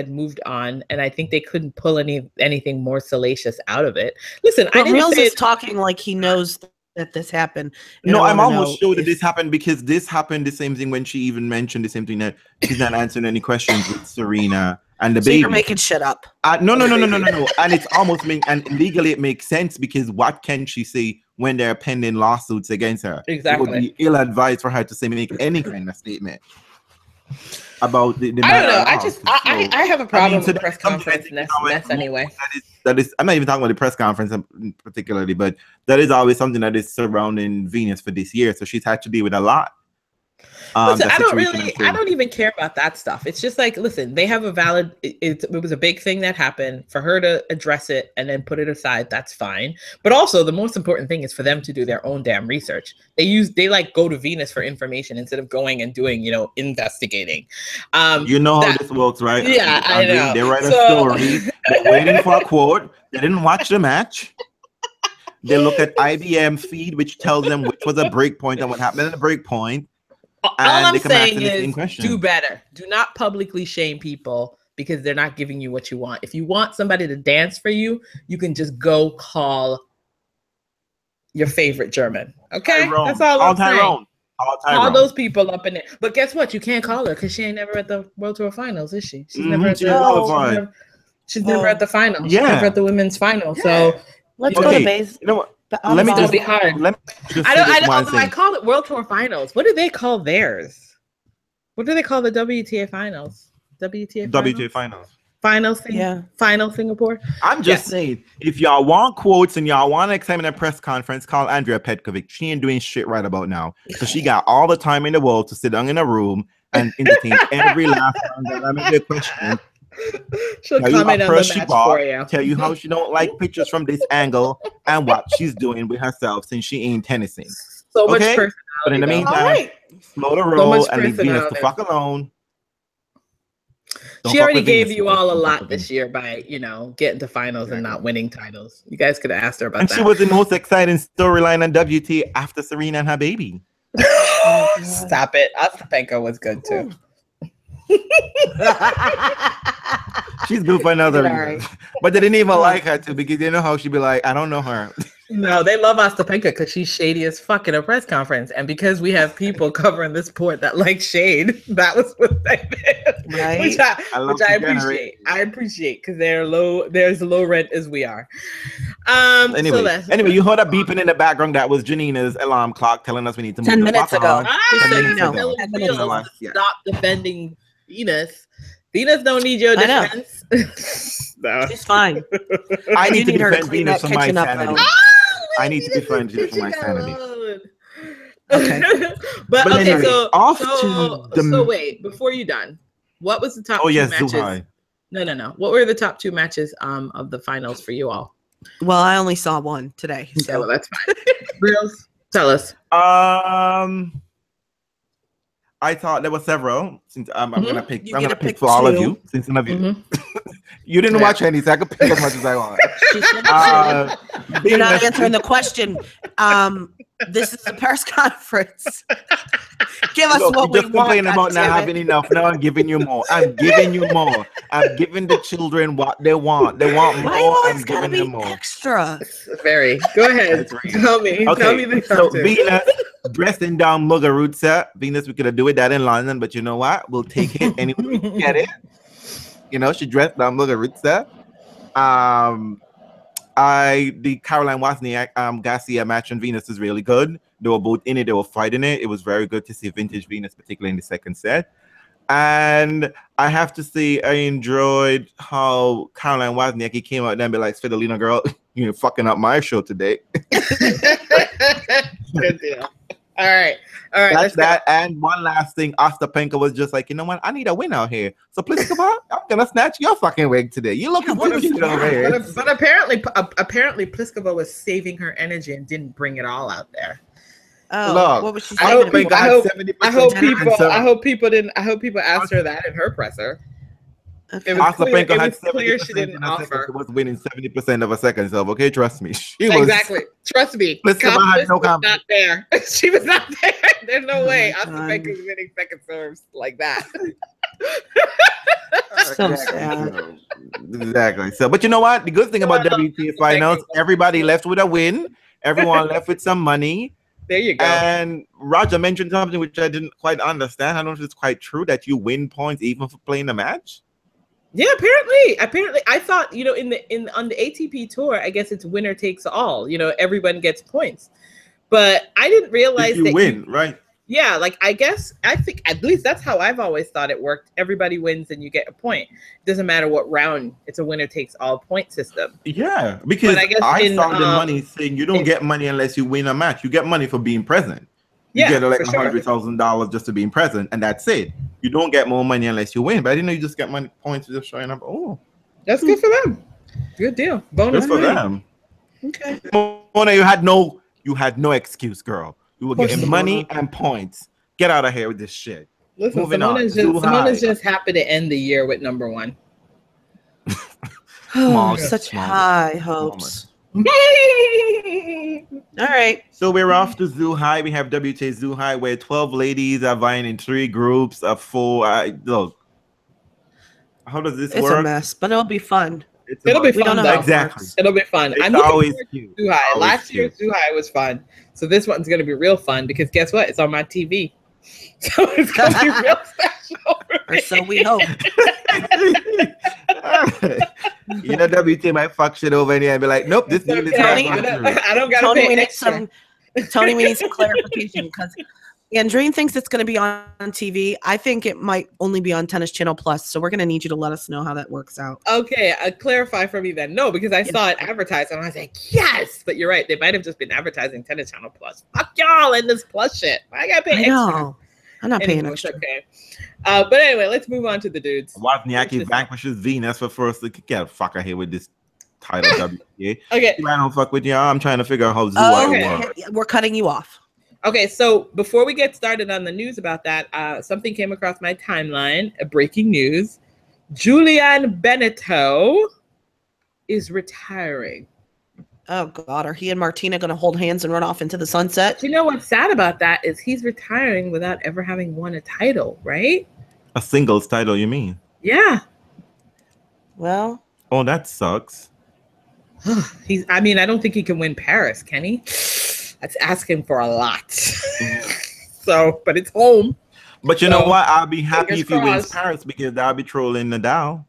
moved on, and I think they couldn't pull anything more salacious out of it. Listen, but Realz is talking like he knows that this happened. No, I'm almost sure that this happened because this happened the same thing when she even mentioned the same thing, that she's not answering any questions with Serena and the baby. You're making shit up. No. And it's almost and legally it makes sense because what can she say when there are pending lawsuits against her? Exactly. It would be ill-advised for her to make any kind of statement about the I don't know. I have a problem with press conference mess anyway. That is, I'm not even talking about the press conference particularly, but that is always something that is surrounding Venus for this year. So she's had to deal with a lot. Listen, I don't even care about that stuff. It's just like, listen, they have a valid, it was a big thing that happened. For her to address it and then put it aside, that's fine. But also the most important thing is for them to do their own damn research. They like go to Venus for information instead of going and doing, investigating. How this works, right? Yeah, I know. They write a story, they're waiting for a quote, they didn't watch the match. They look at IBM feed, which tells them which was a break point and what happened at the break point. All I'm saying is do better. Do not publicly shame people because they're not giving you what you want. If you want somebody to dance for you, you can just go call your favorite German. Okay? Tyrone. That's all I'm saying. Call those people up in there. But guess what? You can't call her because she ain't never at the World Tour Finals, is she? She's never at the She's never at the finals. She's never at the women's final. Yeah. So let's go to base. You know what? Let me just be hard. I call it World Tour Finals. What do they call theirs? What do they call the WTA Finals? WTA Finals. Final Singapore. I'm just saying, if y'all want quotes and y'all want to examine a press conference, call Andrea Petkovic. She ain't doing shit right about now. So she got all the time in the world to sit down in a room and entertain every last time that I'm in the question. She'll comment on the match for you. Tell you how she don't like pictures from this angle and what she's doing with herself since she ain't tennising. So much personality. But in the meantime, slow the roll and leave Venus the fuck alone. She already gave you all a lot this year by, you know, getting to finals and not winning titles. You guys could have asked her about that. And she was the most exciting storyline on WTA after Serena and her baby. Stop it. Ostapenko was good too. She's good for another reason. But they didn't even like her too because they know how she'd be like, I don't know her. No, they love Ostapenko because she's shady as fuck in a press conference. And because we have people covering this sport that like shade, that was what they did. Right. Which I appreciate. I appreciate because they're low, there's low rent as we are. Anyway, you heard a beeping in the background. That was Janina's alarm clock telling us we need to move 10 minutes ago. Stop defending Venus. Venus don't need your defense. No. She's fine. I need to defend Venus for my sanity. I need to defend Venus for my sanity. Okay. But okay, anyway, so wait, before you're done, what was the top two matches? Zhuhai. No. What were the top two matches of the finals for you all? Well, I only saw one today. So well, that's fine. Realz, tell us. I thought there were several. Since I'm gonna pick, I'm gonna pick for all of you. Since none of you, you didn't watch any, so I could pick as much as I want. You're not answering the question. This is a press conference. Give us what we just complaining about not having enough. Now I'm giving you more. I'm giving you more. I'm giving the children what they want. They want more. I'm giving them more. Extra. Very. Go ahead. Tell me. Okay. Tell me the So Venus dressing down Muguruza. Venus, we could have doing that in London, but you know what? We'll take it anyway. We get it. You know, she dressed down Muguruza. The Caroline Wozniak Garcia match on Venus is really good. They were both in it, they were fighting it. It was very good to see vintage Venus, particularly in the second set. And I have to say, I enjoyed how Caroline Wozniak came out there and be like, Federer, girl, you're fucking up my show today. Good deal. All right. That's that. And one last thing, Ostapenko was just like, you know what? I need a win out here. So Pliskova, I'm gonna snatch your fucking wig today. You looking for shit over here. But apparently Pliskova was saving her energy and didn't bring it all out there. Oh, look, what was she I saying? hope people asked her that in her presser. Okay. Ostapenko had 70% clear she didn't offer. Was winning 70% of a second self. Okay, trust me. Exactly. Trust me. Pliskova had no was not there. She was not there. There's no way Ostapenko was winning second serves like that. So sad. Exactly. So, but you know what? The good thing about WTA finals, everybody left with a win. Everyone left with some money. There you go. And Roger mentioned something which I didn't quite understand. I don't know if it's quite true that you win points even for playing a match. Yeah, apparently, I thought, you know, on the ATP tour, I guess it's winner takes all. You know, everyone gets points, but I didn't realize that you win, right? Yeah, like I think at least that's how I've always thought it worked. Everybody wins and you get a point. It doesn't matter what round. It's a winner takes all point system. Yeah, because I saw the money saying you don't get money unless you win a match. You get money for being present. You get like $100,000 just to being present, and that's it. You don't get more money unless you win. But I didn't know you just get money points for just showing up. Oh, that's good for them. Good deal. Bonus for them. Okay. Mona, you had no excuse, girl. You were getting money and points. Get out of here with this shit. Listen, Simona's just happy to end the year with number one. Such high hopes. All right. So we're off to Zhuhai. We have WTA Zhuhai where 12 ladies are vying in 3 groups of 4. Look, how does this work? It's a mess, but it'll be fun. It'll be fun. Exactly. It'll be fun. I'm always cute. Zhuhai. Last year's Zhuhai was fun. So this one's going to be real fun because guess what? It's on my TV. So it's going to be real special. Or so we hope. You know, WTA might fuck shit over in here and be like, nope, this dude is Tony, I don't got to Tony, pay we need extra. Tony, we need some clarification because Andreen thinks it's going to be on TV. I think it might only be on Tennis Channel Plus. So we're going to need you to let us know how that works out. Okay, clarify for me then. No, because I saw it advertised and I was like, yes. But you're right. They might have just been advertising Tennis Channel Plus. Fuck y'all and this Plus shit. I got to pay extra. No, I'm not paying extra. Okay. But anyway, let's move on to the dudes. Wozniacki vanquishes Venus for first. Get the fuck out here with this title, WTA. Okay. I don't fuck with y'all. I'm trying to figure out how Zhuhai works. We're cutting you off. Okay, so before we get started on the news about that, something came across my timeline, breaking news. Julian Benneateau is retiring. Oh God, are he and Martina going to hold hands and run off into the sunset? You know what's sad about that is he's retiring without ever having won a title, right? A singles title, you mean? Yeah. Well. Oh, that sucks. I mean, I don't think he can win Paris, can he? That's asking for a lot. So, but it's home. But you know what? I'll be happy if he wins Paris because I'll be trolling Nadal.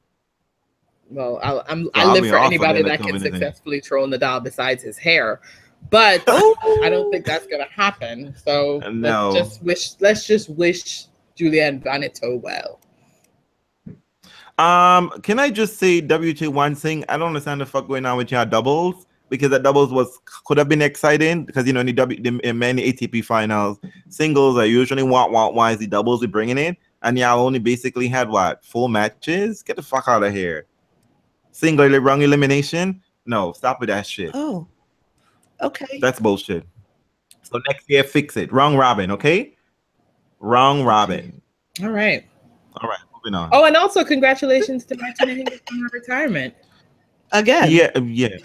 Well, I live for anybody that can successfully troll Nadal besides his hair, but I don't think that's gonna happen. So no. let's just wish Julian Benneateau well. Can I just say WTA one thing? I don't understand the fuck going on with your doubles because that doubles could have been exciting because in many ATP finals, singles are usually why is the doubles we bringing in, and y'all only basically had 4 matches? Get the fuck out of here. Single wrong elimination? No, stop with that shit. Oh, okay. That's bullshit. So next year, fix it. Wrong robin, okay? Wrong robin. All right. Moving on. Oh, and also congratulations to Martina Hingis on her retirement. Again. Yeah.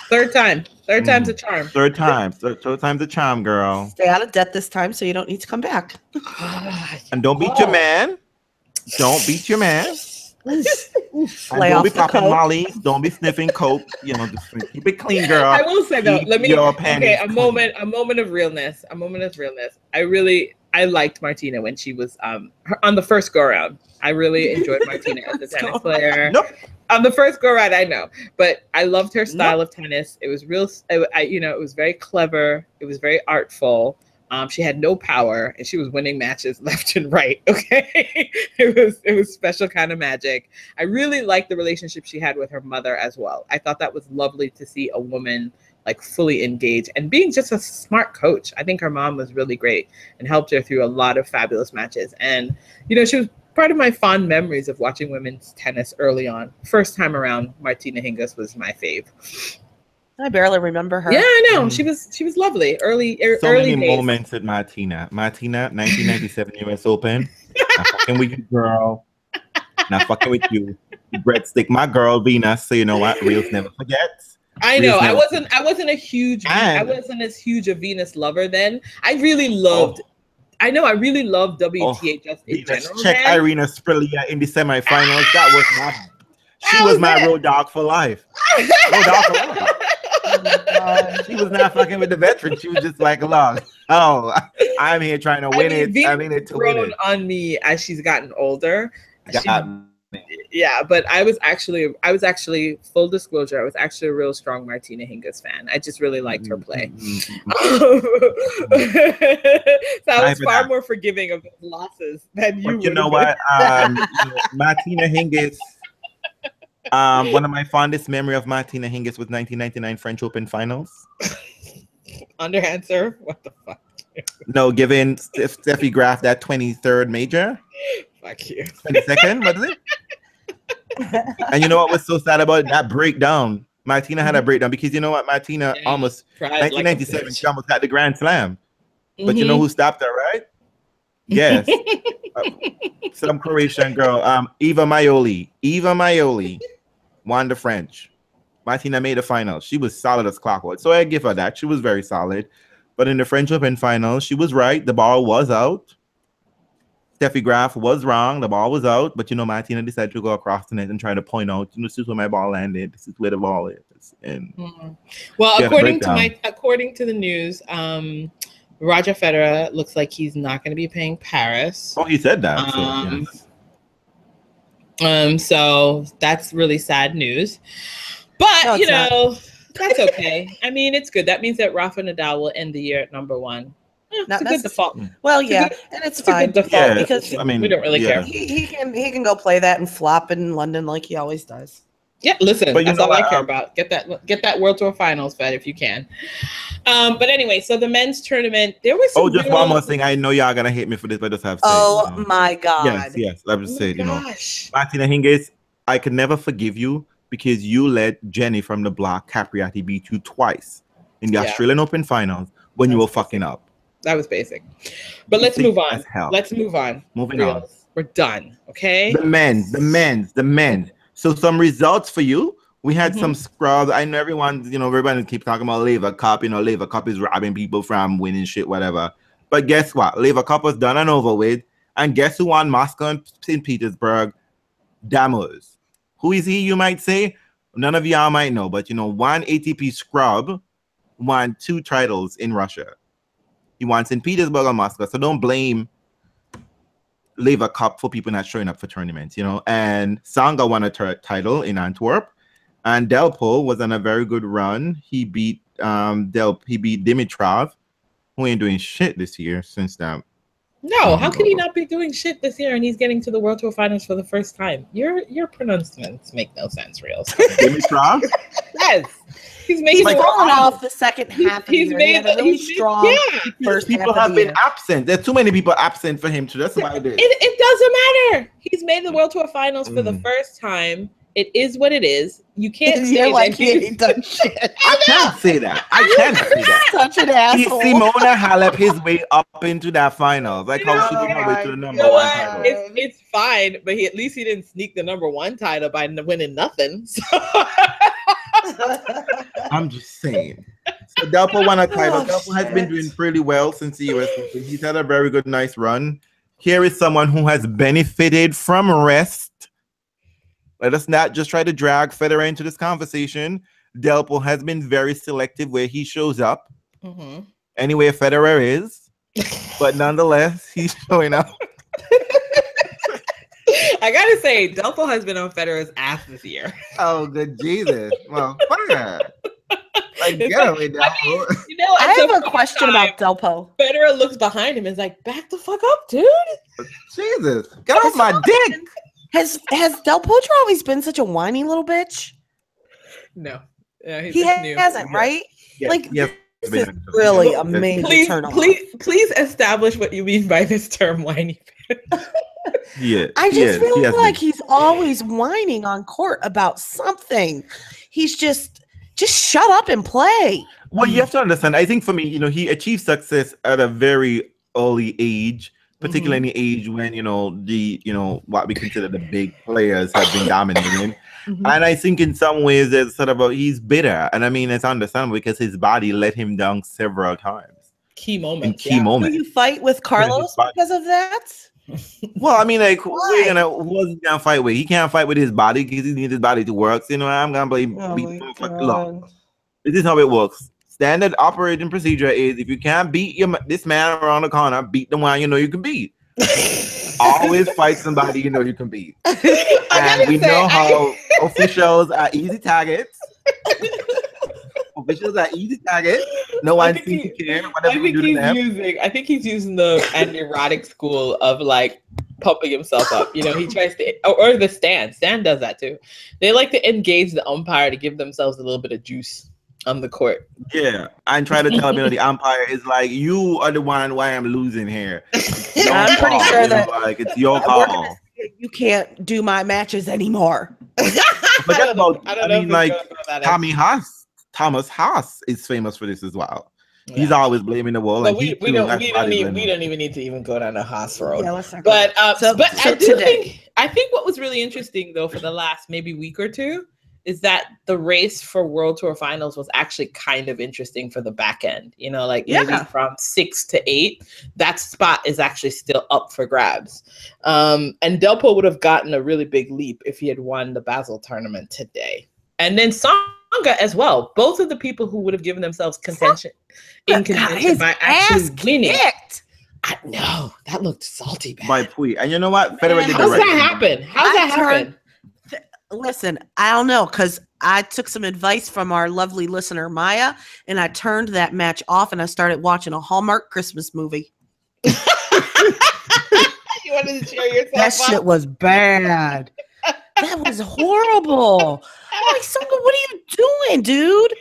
Third time's a charm. Third time's a charm, girl. Stay out of debt this time so you don't need to come back. And don't beat your man. Don't beat your man. Don't be popping mollies. Don't be sniffing coke. Just keep it clean, girl. I will say though, a moment of realness. I liked Martina when she was on the first go around. I really enjoyed Martina as a tennis player. Nope. On the first go around, I know, but I loved her style of tennis. It was real. It was very clever. It was very artful. She had no power, and she was winning matches left and right. Okay, it was special kind of magic. I really liked the relationship she had with her mother as well. I thought that was lovely to see a woman like fully engaged and being just a smart coach. I think her mom was really great and helped her through a lot of fabulous matches. And she was part of my fond memories of watching women's tennis early on. First time around, Martina Hingis was my fave. I barely remember her. Yeah, I know. She was lovely. Early many days. moments with Martina. 1997 US Open. Not fucking with you, girl. Not fucking with you. Breadstick, my girl Venus. So you know what? Realz never forgets. I know. I wasn't as huge a Venus lover then. I really loved. I know. I really loved WTA just in general. Check then. Irina Sprilia in the semifinals. That was my. She was my road dog for life. Road dog for life. She was not fucking with the veteran. She was just like, look, I'm here trying to win it. I mean, it's grown on me as she's gotten older. Yeah, but I was actually full disclosure, I was actually a real strong Martina Hingis fan. I just really liked her play. So I was far more forgiving of losses than you. You know what? Martina Hingis. One of my fondest memory of Martina Hingis was 1999 French Open finals. Underhand serve? What the fuck? No, giving Steffi Graf that 23rd major. Fuck you. 22nd, what is it? And you know what was so sad about it? That breakdown. Martina had a breakdown because you know what? Martina almost 1997, like she almost got the Grand Slam. But you know who stopped her, right? Yes. Some Croatian girl. Eva Maioli won the French. Martina made the final. She was solid as clockwork. So I give her that. She was very solid. But in the French Open final, she was right. The ball was out. Steffi Graf was wrong. The ball was out. But, Martina decided to go across the net and try to point out, this is where my ball landed. This is where the ball is. And well, according to the news, Roger Federer looks like he's not going to be paying Paris. Oh, he said that. So that's really sad news. But, that's okay. I mean, it's good. That means that Rafa Nadal will end the year at number 1. It's a good default. Well, yeah, and it's fine because we don't really care. He can go play that and flop in London like he always does. Yeah, listen, that's all I care about. Get that World Tour Finals, Fed, if you can. But anyway, so the men's tournament, there was some one more thing. I know y'all gonna hate me for this, but I just have to say. My God. Yes. I just say, Martina Hingis, I could never forgive you because you let Jenny from the block Capriati beat you twice in the Australian Open finals when you were fucking up. That was basic. But let's move on. Moving on. We're done. Okay. The men. So some results for you. We had some scrubs. I know everybody keep talking about Lever Cup. Lever Cup is robbing people from winning shit, whatever. But guess what? Lever Cup was done and over with. And guess who won Moscow and St. Petersburg? Damos. Who is he, you might say? None of y'all might know, but one ATP scrub won 2 titles in Russia. He won St. Petersburg and Moscow. So don't blame Lever Cup for people not showing up for tournaments, And Tsonga won a title in Antwerp. And Delpo was on a very good run. He beat Dimitrov, who ain't doing shit this year since that. No, how could he not be doing shit this year and he's getting to the World Tour Finals for the first time? Your pronouncements make no sense, Realz. Dimitrov? Yes. He's falling off the second half of the year. He had a really strong first people half have been absent. There's too many people absent for him to. That's why it is. It doesn't matter. He's made the World Tour Finals for the first time. It is what it is. You can't say like he ain't done shit. I can't say that. Such an asshole. He's Simona Halep his way up into that finals. Like how she did her way to the number 1 title. It's fine, but at least he didn't sneak the number 1 title by winning nothing. So. I'm just saying. So Delpo won a title. Delpo has been doing pretty well since the US Open. He's had a very good, nice run. Here is someone who has benefited from rest. Let us not just try to drag Federer into this conversation. Delpo has been very selective where he shows up. Anywhere Federer is. But nonetheless, he's showing up. I gotta say, Delpo has been on Federer's ass this year. Oh, good Jesus. Well, fuck that. Like, get away, Delpo. I have a question about Delpo. Federer looks behind him and is like, back the fuck up, dude. Jesus. Get off my dick. Has Del Potro always been such a whiny little bitch? No. He hasn't, right? Yeah. Like, yeah. this is really a major turn on. Please establish what you mean by this term, whiny bitch. Yeah. I just feel like he's always whining on court about something. He's just shut up and play. Well, you have to understand, I think for me, he achieved success at a very early age. Particularly in the age when what we consider the big players have been dominating, and I think in some ways there's sort of he's bitter, and I mean it's understandable because his body let him down several times. Key moments. Do you fight with Carlos because of that? Well, I mean, like who's he gonna fight with? He can't fight with his body because he needs his body to work. So, I'm gonna blame. Look, this is how it works. Standard operating procedure is if you can't beat this man around the corner, beat the one you can beat. Always fight somebody you can beat. And we know how officials are easy targets. Officials are easy targets. No one seems to care. I think he's using the neurotic school of like pumping himself up. He tries to, or the stand. Stan does that too. They like to engage the umpire to give themselves a little bit of juice on the court. Yeah, and try to tell him, the umpire is like, you are the one why I'm losing here. I'm pretty sure that it's your call. You can't do my matches anymore. Forget about. I mean, like Thomas Haas is famous for this as well. Yeah. He's always blaming the wall. But we don't even need to even go down the Haas road. Yeah, let's not but I think what was really interesting though for the last maybe week or two is that the race for World Tour Finals was actually kind of interesting for the back end. Maybe from 6 to 8, that spot is actually still up for grabs. And Delpo would have gotten a really big leap if he had won the Basel tournament today. And then Tsonga as well. Both of the people who would have given themselves contention by actually winning. I know that looked salty bad. By Pouille. And you know what? Federer did How's that happen? Listen, I don't know, because I took some advice from our lovely listener, Maya, and I turned that match off and I started watching a Hallmark Christmas movie. You wanted to cheer yourself That up? shit was bad. That was horrible. I'm like, Tsonga, what are you doing, dude?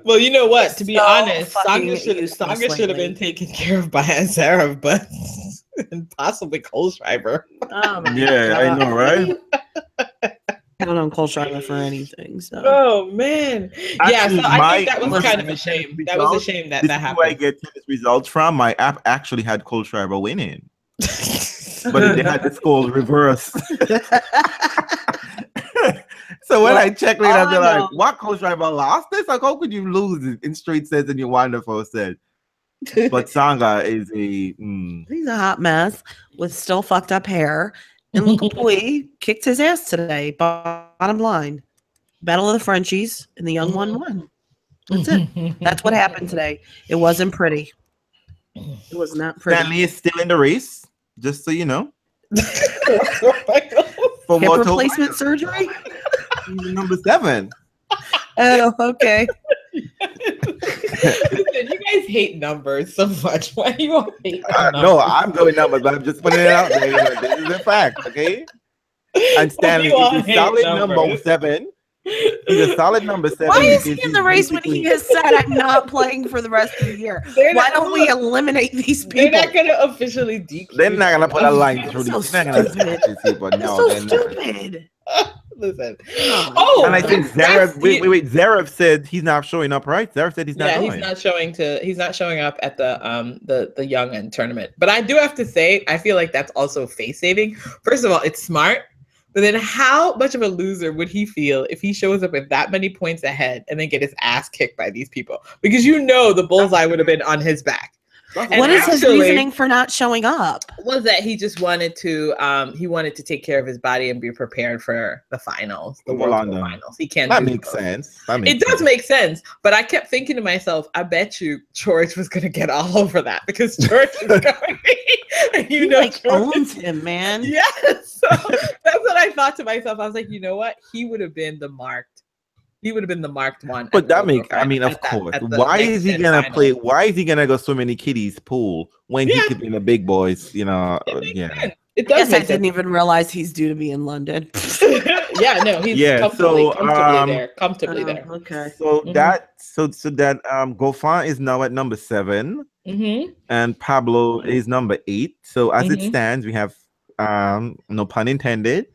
Well, you know what? To be honest, Tsonga should have been taken care of by Azarov, but and possibly Kohlschreiber. Oh my God. I know, right? Count on Kohlschreiber for anything. So. Oh man, actually, so I think that was kind of a shame. That was a shame that happened. Where I get tennis results from. My app actually had Kohlschreiber winning. But they had the scores reversed. So when I checked later, they're like, what coach driver lost this? Like, how could you lose it in straight sets and you wonderful set? But Tsonga is he's a hot mess with still fucked up hair. And look, Pouille kicked his ass today. Bottom line. Battle of the Frenchies, and the young one won. That's it. That's what happened today. It wasn't pretty. It was not pretty. Stanley is still in the race, just so you know. For hip replacement surgery? He's number 7. Oh, okay. Listen, you guys hate numbers so much. Why do you all hate numbers? No, I'm going numbers, but I'm just putting it out there. This is a fact, okay? And Stanley is a solid number 7. He's a solid number 7. Why is he in the race when he has said, I'm not playing for the rest of the year? Why don't we eliminate these people? They're not going to officially decrease. They're not going to put a line through so these. They're not going to people. No, so stupid. Listen. Oh, and I think Zverev. Wait. Zverev said he's not showing up, right? Zverev said he's not. Yeah, he's not showing up at the young end tournament. But I do have to say, I feel like that's also face saving. First of all, it's smart. But then how much of a loser would he feel if he shows up with that many points ahead and then get his ass kicked by these people? Because the bullseye would have been on his back. What is his reasoning for not showing up? Was that he just wanted to take care of his body and be prepared for the finals, the World Tour finals. He can't. That makes sense. It does make sense, but I kept thinking to myself, I bet you George was going to get all over that because George is going. And he like owns him, man. Yes, so that's what I thought to myself. I was like, you know what? He would have been the marked one. But that makes, of course. Why is he gonna play? Why is he gonna go swim in the kiddies pool when he could be in the big boys? You know, It does. I didn't even realize he's due to be in London. He's comfortably there. Okay. So that Goffin is now at number 7, and Pablo is number 8. So as it stands, we have no pun intended.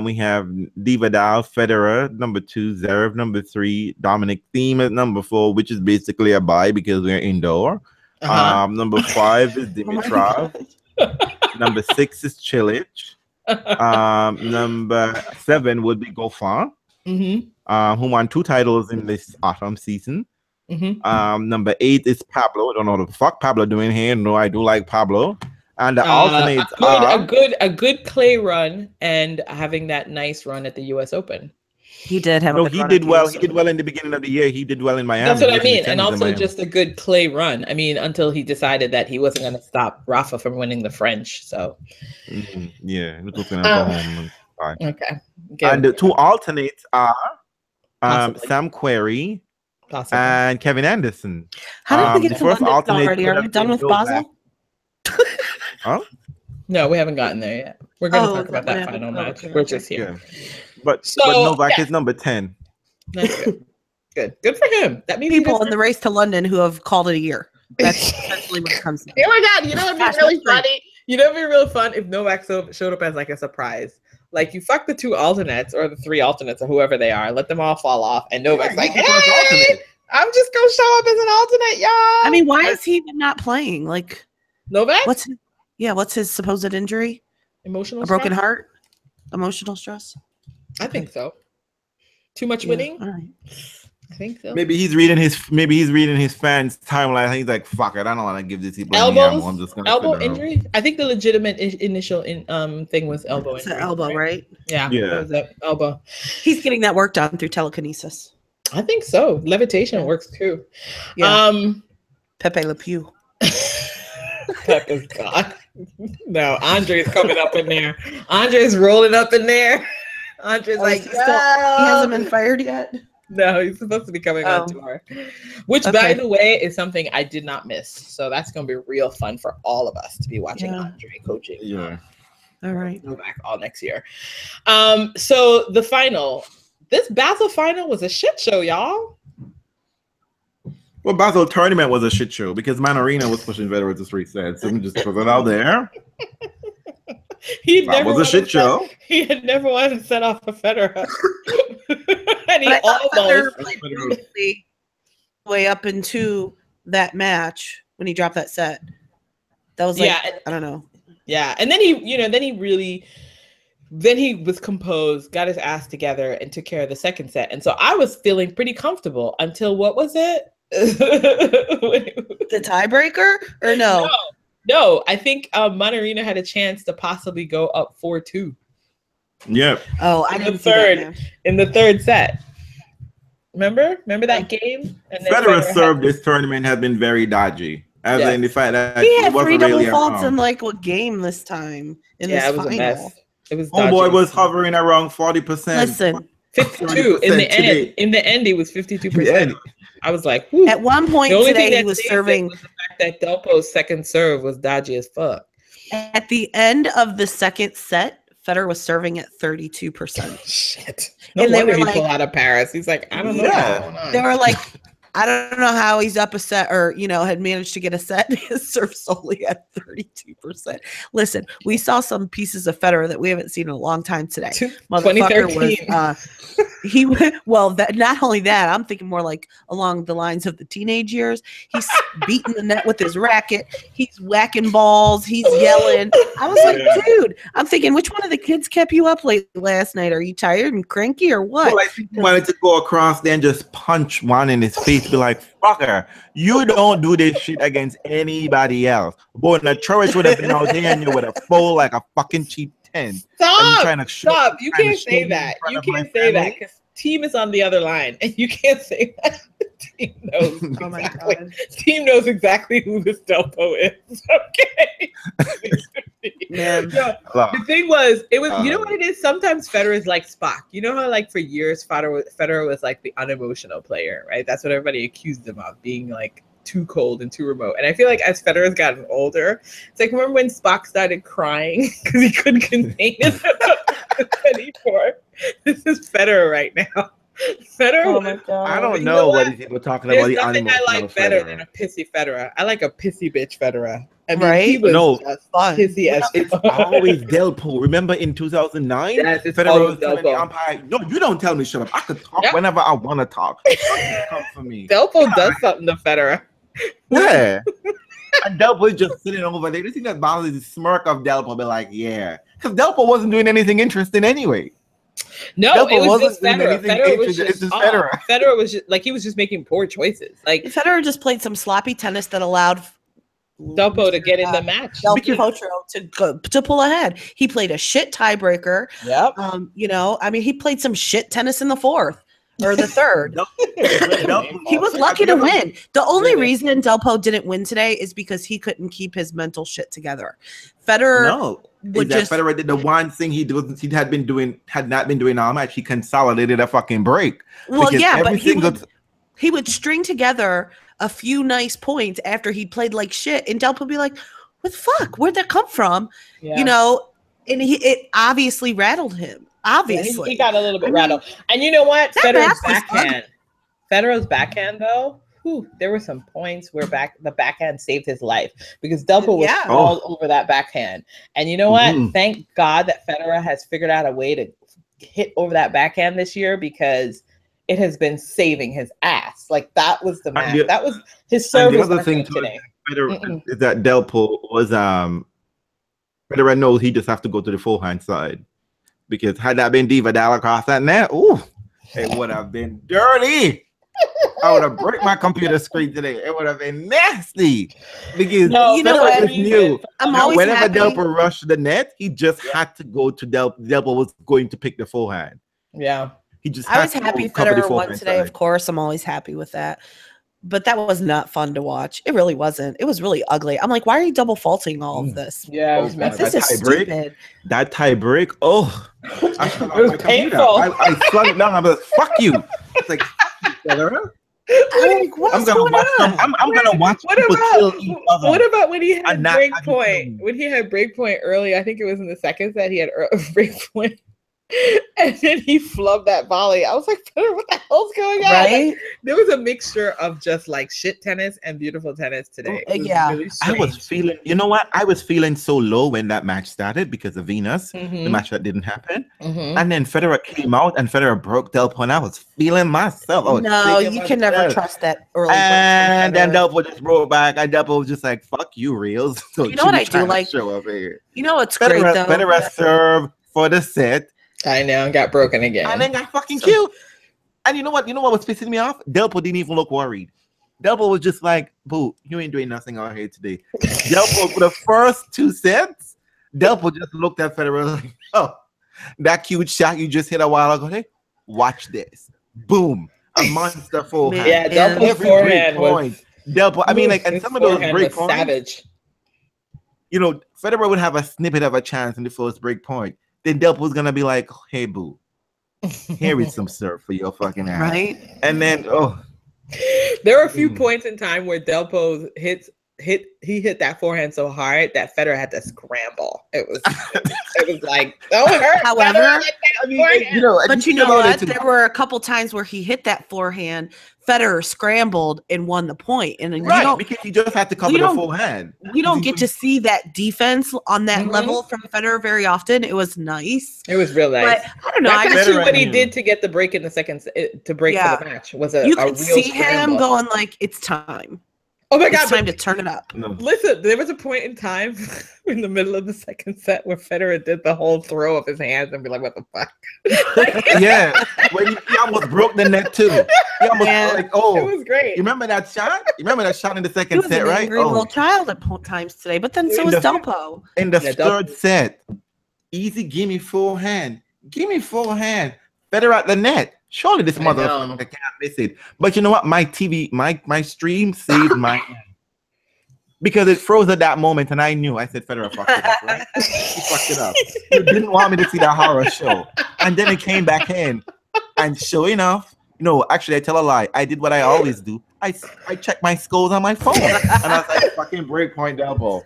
We have Vidal, Federer, number 2, Zverev, number 3, Dominic Thiem at number 4, which is basically a bye because we're indoor. Number 5 is Dimitrov. Number 6 is Cilic. Number 7 would be Goffin, who won 2 titles in this autumn season. Number 8 is Pablo. I don't know what the fuck Pablo doing here. No, I do like Pablo. And the alternates a good clay run and having that nice run at the U.S. Open. He did have. He did well. He did well in the beginning of the year. He did well in Miami. That's what I mean, and also just a good clay run. I mean, until he decided that he wasn't going to stop Rafa from winning the French. So, yeah, we're going to go home. Okay. And the 2 alternates are Sam Querrey and Kevin Anderson. How did we get to London already? Are we done with Basel? Huh? No, we haven't gotten there yet. We're going to talk about that final match. We're just here. Yeah. But Novak is number 10. That's good. Good for him. That means people in the race to London who have called it a year. That's essentially what it comes to. Oh my God! You know what'd be really funny? You know what'd be real fun if Novak showed up as like a surprise. Like you fuck the 2 alternates or the 3 alternates or whoever they are, let them all fall off, and Novak's like, "Hey, I'm just gonna show up as an alternate, y'all." I mean, why is he not playing? Like Novak? What's his supposed injury? Emotional. A broken heart. Emotional stress. I think so. Too much winning. All right. I think so. Maybe he's reading his fans' timeline. He's like, "Fuck it, I don't want to give this people elbows. I'm just gonna elbow injury. I think the legitimate initial thing was elbow injury. It's elbow, right? Yeah. It was that elbow. He's getting that work done through telekinesis. I think so. Levitation works too. Yeah. Pepe Le Pew. Pepe's gone. No, Andre's coming up in there. Andre's rolling up in there. Andre's like, he hasn't been fired yet. No, he's supposed to be coming on tour. Which, by the way, is something I did not miss. So that's going to be real fun for all of us to be watching Andre coaching. Yeah. All right. Go back all next year. So the final. This Basel final was a shit show, y'all. Well, Basel tournament was a shit show because Manarino was pushing Federer to 3 sets. So we just put it out there. That was a shit show. He had never wanted to set off a Federer. And he almost way up into that match when he dropped that set. That was like, I don't know. Yeah, and then he was composed, got his ass together, and took care of the second set. And so I was feeling pretty comfortable until what was it? The tiebreaker or no? No. I think Martina had a chance to possibly go up 4-2. Yep. Oh, I didn't see that, in the third set. Remember that game? And Federer served this tournament has been very dodgy. As in the fact that he had 3 double faults in like what game this time in this it was final. A mess. It was homeboy was hovering around 40%. Listen, 52 in the end. In the end, he was 52%. I was like, whew. At one point today, he was serving. Was the fact that Delpo's second serve was dodgy as fuck. At the end of the second set, Federer was serving at 32%. Shit. No wonder he pulled out of Paris. He's like, I don't know what's going on. They were like, I don't know how he's up a set or, had managed to get a set. His serve solely at 32%. Listen, we saw some pieces of Federer that we haven't seen in a long time today. Motherfucker was, not only that, I'm thinking more like along the lines of the teenage years. He's beating the net with his racket. He's whacking balls. He's yelling. I was like, dude, I'm thinking, which one of the kids kept you up late last night? Are you tired and cranky or what? Well, he wanted to go across there and just punch one in his face. Be like, fucker, you don't do this shit against anybody else. Boy, the church would have been out here and you would have fold like a fucking cheap 10. Stop. You can't say that. You can't say that because team is on the other line and you can't say that. Team knows. Oh my God. Team knows exactly who this Delpo is. Okay. Man. No, the thing was, you know what it is? Sometimes Federer is like Spock. You know how like for years Federer was like the unemotional player, right? That's what everybody accused him of, being like too cold and too remote. And I feel like as Federer's gotten older, it's like, remember when Spock started crying because he couldn't contain it anymore? This is Federer right now. Federer. Oh my God. I don't know what people talking about. There's nothing I like better than a pissy Federer. I like a pissy bitch Federer. I mean, right? He was fun. Pissy as it's always Delpo. Remember in 2009? Yes, it's Federer was Delpo. the umpire. No, you don't tell me shut up. I could talk whenever I want to talk. Come for me. Delpo does something to Federer. Yeah. And Delpo is just sitting over there. You think that Basel is the smirk of Delpo, be like, yeah. Because Delpo wasn't doing anything interesting anyway. No, Delpo it was just wasn't Federer. Federer was just Federer. Federer was just like, he was just making poor choices. Like Federer just played some sloppy tennis that allowed Delpo to get in the match. Potro to pull ahead. He played a shit tiebreaker. Yep. I mean, he played some shit tennis in the fourth or the third. He was lucky to win. The only reason Delpo didn't win today is because he couldn't keep his mental shit together. Federer Federer did the one thing he had not been doing all match. He consolidated a fucking break. Well, yeah, but he would string together a few nice points after he played like shit, and Delpo would be like, "What the fuck? Where'd that come from?" Yeah. And it obviously rattled him. Obviously, he got a little bit rattled. And you know what? Federer's backhand though. There were some points where the backhand saved his life because Delpo was all over that backhand. And you know what? Thank God that Federer has figured out a way to hit over that backhand this year because it has been saving his ass. Like that was the match. That was his service. The other thing today is that Delpo was Federer knows he just have to go to the forehand side because had that been Diva Dal across that net, it would have been dirty. I would have broke my computer screen today. It would have been nasty because Federer just knew. Whenever happy. Delpo rushed the net, he just had to go to Delpo. Delpo was going to pick the forehand. Yeah. I was happy Federer won today, of course. I'm always happy with that. But that was not fun to watch. It really wasn't. It was really ugly. I'm like, why are you double faulting all of this? Yeah, this is stupid. That tie break, it was painful. I flung it down. I'm like, fuck you. It's like, fuck you, Federer. I'm gonna watch people kill each other. What about when he had break point? When he had break point early, I think it was in the second set, he had break point. And then he flubbed that volley. I was like, what the hell's going on? Right? Like, there was a mixture of just like shit tennis and beautiful tennis today. It was really I was feeling, you know what? I was feeling so low when that match started because of Venus, the match that didn't happen. And then Federer came out and Federer broke Delpo, and I was feeling myself. No, you can never trust that early. And then Delpo just broke back, and Delpo was just like, fuck you, Realz. So you know what I do like? Show up here. You know what's great though? Federer served for the set. I know, got broken again. And then got fucking killed. And you know what? You know what was pissing me off? Delpo didn't even look worried. Delpo was just like, boo, you ain't doing nothing out here today. Delpo, for the first 2 sets, Delpo just looked at Federer like, oh, that cute shot you just hit a while ago. Hey, watch this. Boom. A monster forehand. Yeah, Delpo's forehand was... Delpo, I mean, like, and some of those break points, savage. You know, Federer would have a snippet of a chance in the first break point. Then Delpo was gonna be like, hey boo, here is some serve for your fucking ass. Right. And then there are a few points in time where Delpo hit that forehand so hard that Federer had to scramble. It was like, oh, it hurt. However, you know what? There were a couple times where he hit that forehand. Federer scrambled and won the point, and then because he just had to cover the forehand. We don't get to see that defense on that level from Federer very often. It was nice. It was real nice. But I don't know. That's actually what he did to get the break in the second to break for the match. Was a real see scramble. him going like, it's time. Oh my God! It's time to turn it up. No. Listen, there was a point in time in the middle of the second set where Federer did the whole throw of his hands and be like, "What the fuck?" Yeah, when he almost broke the net too. He almost it was great. You remember that shot? You remember that shot in the second set, right? He was an angry little child at times today, but then so was Delpo. In the third set, easy, give me forehand. Federer at the net. Surely this motherfucker can't miss it. But you know what? My TV, my stream saved my hand. Because it froze at that moment, and I knew. I said, Federer fucked it up, right? He fucked it up. You didn't want me to see that horror show. And then it came back in. And sure enough, no, actually, I tell a lie. I did what I always do. I checked my scores on my phone. And I was like, fucking break point Delpo.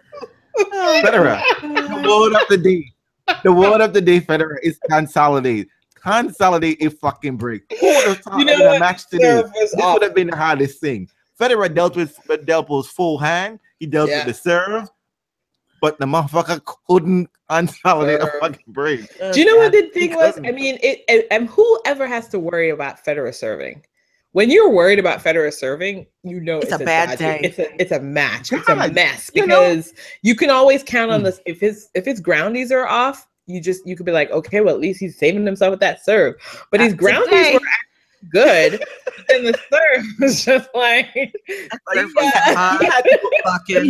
Federer, the word of the day. The word of the day, Federer, is consolidate. Consolidate a fucking break. Who would have thought in a match today? This would have been the hardest thing. Federer dealt with Delpo's full hand. He dealt with the serve, but the motherfucker couldn't consolidate a fucking break. Do you know what the thing was? I mean, and whoever has to worry about Federer serving? When you're worried about Federer serving, you know it's a bad day. It's a match. It's a mess because you can always count on this. If his groundies are off, you could be like, okay, well, at least he's saving himself with that serve. But his groundies were actually good. And the serve was just like he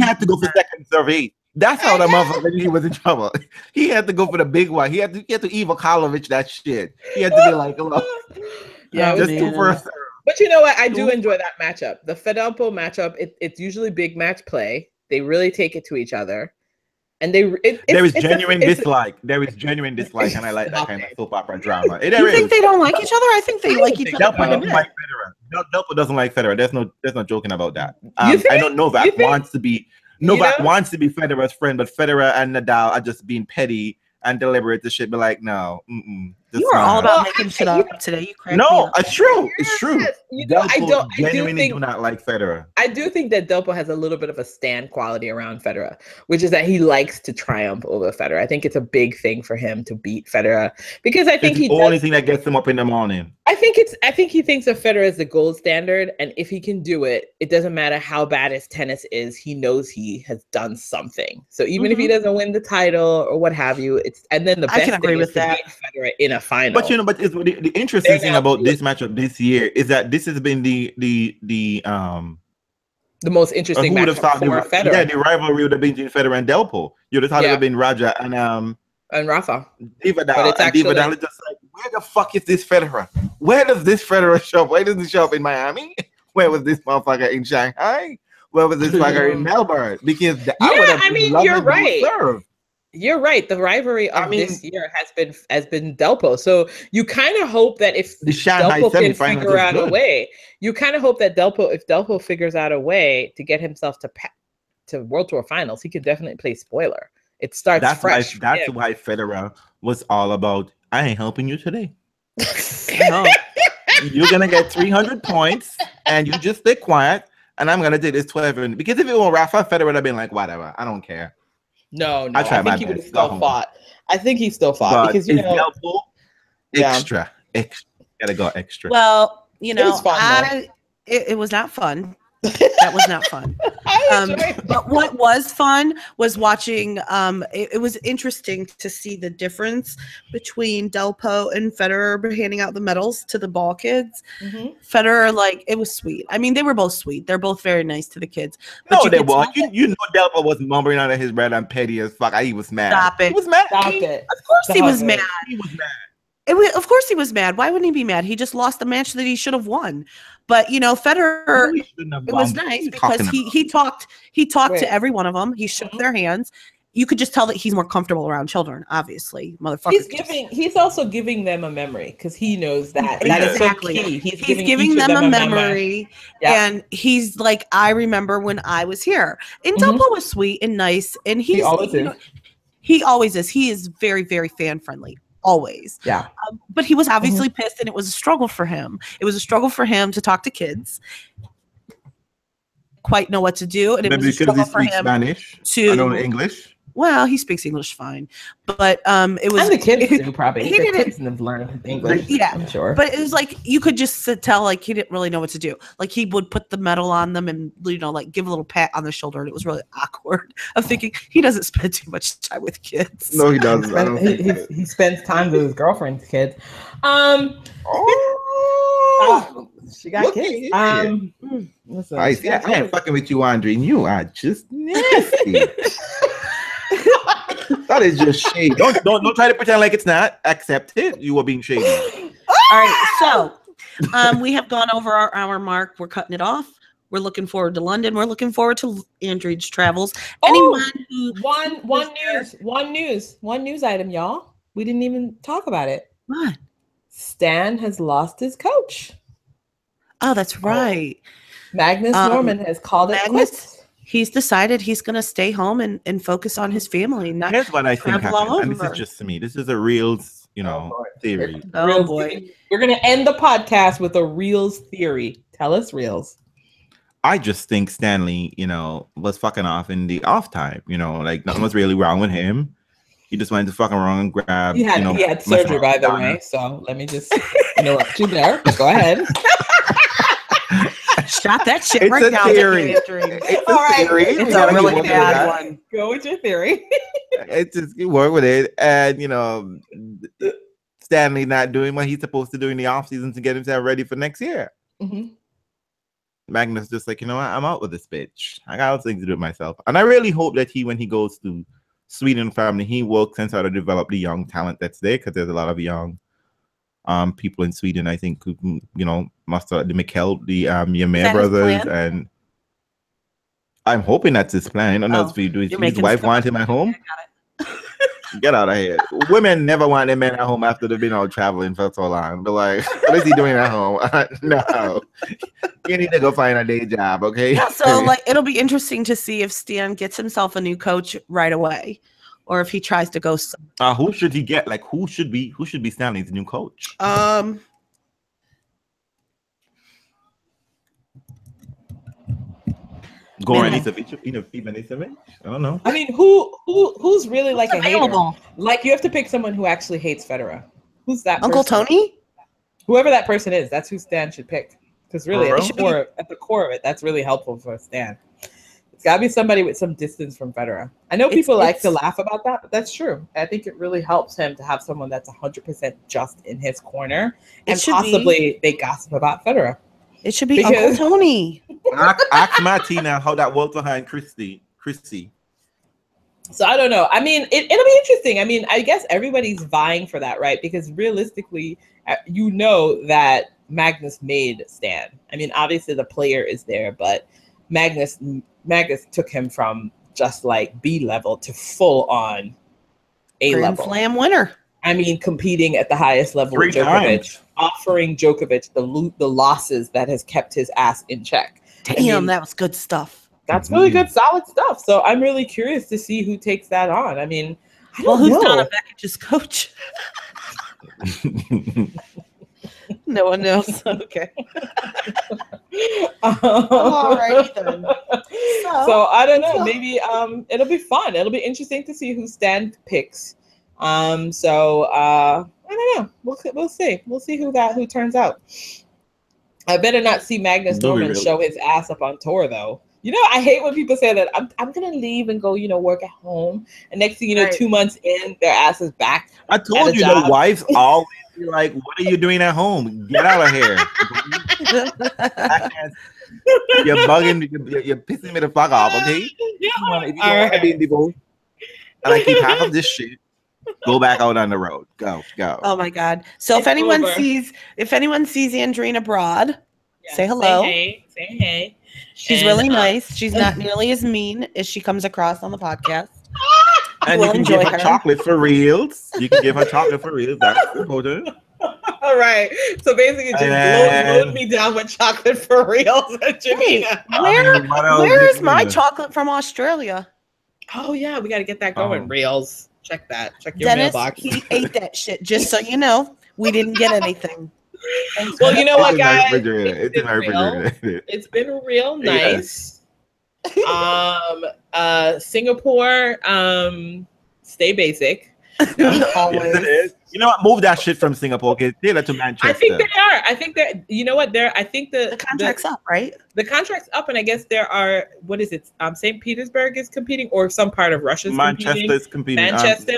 had to go for second serve 8. That's how the motherfucker he was in trouble. He had to go for the big one. He had to Ivo Karlovic that shit. He had to be like, look, just do first serve. But you know what? I do enjoy that matchup. The Federer matchup, it's usually big match play. They really take it to each other. And there is genuine dislike. There is genuine dislike, and I like that kind of soap opera drama. You think they don't like each other? I think they like each other. Delpo doesn't like Federer. Delpo doesn't like Federer. There's no joking about that. I know Novak wants to be Federer's friend, but Federer and Nadal are just being petty and deliberate. The shit be like, no. You are all about making shit up today. You crazy. No, it's true. It's true. Delpo genuinely do not like Federer. I do think that Delpo has a little bit of a stand quality around Federer, which is that he likes to triumph over Federer. I think it's a big thing for him to beat Federer because I think it's the only thing that gets him up in the morning. I think he thinks of Federer as the gold standard, and if he can do it, it doesn't matter how bad his tennis is. He knows he has done something. So even if he doesn't win the title or what have you, and then the best thing is to beat Federer in a final. But the interesting thing about this matchup this year is that this has been the most interesting matchup for Federer. Yeah, the rivalry would have been between Federer and Delpo. You'd have thought it would have been Raja and Rafa. Divadal is just like, where the fuck is this Federer? Where does this Federer show up? Where does he show up in Miami? Where was this motherfucker in Shanghai? Where was this fucker in Melbourne? Because you're right. You're right. The rivalry of this year has been Delpo. So you kind of hope that if Delpo can figure out a way, if Delpo figures out a way to get himself to World Tour finals, he could definitely play spoiler. It starts fresh. That's why Federer was all about I ain't helping you today. No. You're gonna get 300 points, and you just stay quiet. And I'm gonna take this 12. Because if it were Rafa, Federer would have been like, whatever, I don't care. No, I think he would have still fought. I think he still fought because you know, extra. Gotta go extra. Well, you know, it was not fun. That was not fun. But what was fun was watching. It was interesting to see the difference between Delpo and Federer handing out the medals to the ball kids. Mm-hmm. Federer, like, it was sweet. I mean, they were both sweet. They're both very nice to the kids. But no, they were. You know, Delpo was mumbling under his breath and petty as fuck. He was mad. Stop it. He was mad. Stop it. Of course he was mad. He was mad. Of course he was mad. Why wouldn't he be mad? He just lost the match that he should have won. But you know, Federer, it was nice because he talked to every one of them. He shook their hands. You could just tell that he's more comfortable around children. Obviously, motherfucker. He's also giving them a memory because he knows that exactly. That is so key. He's giving them a memory, and he's like, I remember when I was here. And Delpo was sweet and nice, and he always is. He is very, very fan friendly. Always. Yeah. But he was obviously pissed, and it was a struggle for him. It was a struggle for him to talk to kids. Quite know what to do. And it was a struggle for him Spanish. I know English. Well, he speaks English fine, but it was. And the kids do probably. The kids have learned English. Yeah, I'm sure. But it was like you could just tell, like he didn't really know what to do. Like he would put the medal on them and like give a little pat on the shoulder, and it was really awkward. I'm thinking he doesn't spend too much time with kids. No, he doesn't. He spends time with his girlfriend's kids. She got kids. Listen, I ain't fucking with you, Andre. You are just nasty. That is just shade. Don't try to pretend like it's not. Accept it. You are being shady. All right, so we have gone over our hour mark. We're cutting it off. We're looking forward to London. We're looking forward to Andrew's travels. One news item, y'all. We didn't even talk about it. What? Stan has lost his coach. Oh, that's right. Magnus Norman has called it quits. He's decided he's going to stay home and focus on his family. Here's what I think happened. And this is just to me. This is a Realz, theory. Oh, boy. We're going to end the podcast with a Realz theory. Tell us, Realz. I just think Stanley, was fucking off in the off time. Like nothing was really wrong with him. He just went to fucking wrong and grab. He had surgery, by the way. So let me just interrupt you there. Go ahead. Shot that shit right down to history. It's a really bad one. Go with your theory. It's just you work with it, and Stanley not doing what he's supposed to do in the off season to get himself ready for next year. Mm-hmm. Magnus just like, I'm out with this bitch. I got other things to do with myself, and I really hope that when he goes to Sweden family, he works and sort of develop the young talent that's there because there's a lot of young people in Sweden, I think, who Master the Mikkel, the Yamir brothers, and I'm hoping that's his plan. I don't know if his wife wants him at home. Get out of here. Women never want their men at home after they've been out traveling for so long. But like, what is he doing at home? No, you need to go find a day job, okay? Yeah, so like, it'll be interesting to see if Stan gets himself a new coach right away, or if he tries to go. Who should he get? Like, who should be Stanley's new coach? I don't know. I mean, who's really like a hater? Like, you have to pick someone who actually hates Federer. Who's that? Uncle Tony? Whoever that person is, that's who Stan should pick. Because really, at the core of it, that's really helpful for Stan. It's got to be somebody with some distance from Federer. I know people like to laugh about that, but that's true. I think it really helps him to have someone that's 100% just in his corner, and possibly they gossip about Federer. It should be Uncle Tony. Ask Martina how that worked behind Chrissy. So I don't know. I mean, it'll be interesting. I mean, I guess everybody's vying for that, right? Because realistically, that Magnus made Stan. I mean, obviously the player is there, but Magnus took him from just like B level to full on A level. Grand Slam winner. I mean, competing at the highest level with Djokovic, offering Djokovic the losses that has kept his ass in check. Damn, that was good stuff. That's really good, solid stuff. So I'm really curious to see who takes that on. I mean, who's Donna Bekic's coach? No one knows. Okay. All right then. So I don't know. Maybe it'll be fun. It'll be interesting to see who Stan picks. So I don't know. We'll see. We'll see who turns out. I better not see Magnus Norman show his ass up on tour though. You know, I hate when people say that I'm gonna leave and go, work at home, and next thing you know, 2 months in, their ass is back. I told you the wives always be like, "What are you doing at home? Get out of here! You're bugging, you're pissing me the fuck off." Okay, if you don't want to be divorced, and I keep half of this shit, go back out on the road. Go. Oh my God! So if anyone sees Andrina Broad, say hello. Say hey. She's really nice. She's not nearly as mean as she comes across on the podcast. And you can give her chocolate for Realz. You can give her chocolate for Realz. That's important. All right. So basically, just load me down with chocolate for Realz. Where is my chocolate from Australia? Oh yeah, we got to get that going. Realz. Check that. Check your Dennis, mailbox. He ate that shit. Just so you know, we didn't get anything. Well, you know what, guys? It's been real nice. Singapore, stay basic. Always. Yes, you know what? Move that shit from Singapore. Okay, take that to Manchester. I think they are. I think that I think the contract's up, right? The contract's up, and I guess there are. What is it? St. Petersburg is competing, or some part of Russia's Manchester's competing. Manchester.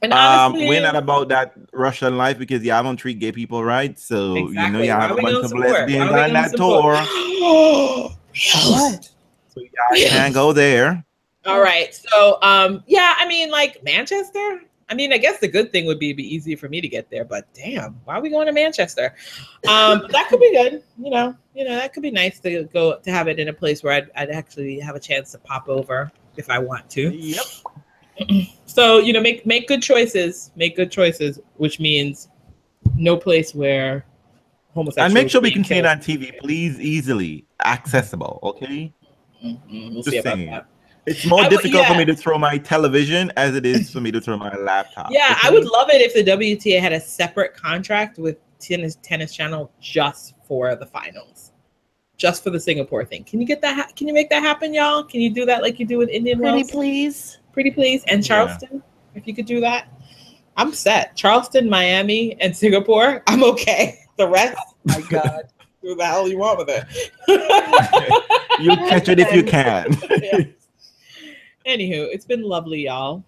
And honestly, we're not about that Russian life because I don't treat gay people right. So exactly. You have a bunch of lesbians on that tour. What? So I can't go there. All right. So yeah, I mean, like Manchester. I mean, I guess the good thing would be it'd be easy for me to get there, but damn, why are we going to Manchester? That could be good. You know, that could be nice to go to have it in a place where I'd actually have a chance to pop over if I want to. Yep. So, make good choices. Make good choices, which means no place where homosexuals. And make sure we can see it on TV, please, easily accessible. Okay. Mm-hmm. We'll see about that. It's more difficult for me to throw my television as it is for me to throw my laptop. Yeah, okay? I would love it if the WTA had a separate contract with Tennis Channel just for the finals, just for the Singapore thing. Can you get that? Can you make that happen, y'all? Can you do that like you do with Indian Wells? Pretty please. And Charleston, if you could do that. I'm set. Charleston, Miami, and Singapore, I'm okay. The rest, my God, do the hell you want with it. You catch it if you can. Yeah. Anywho, it's been lovely, y'all.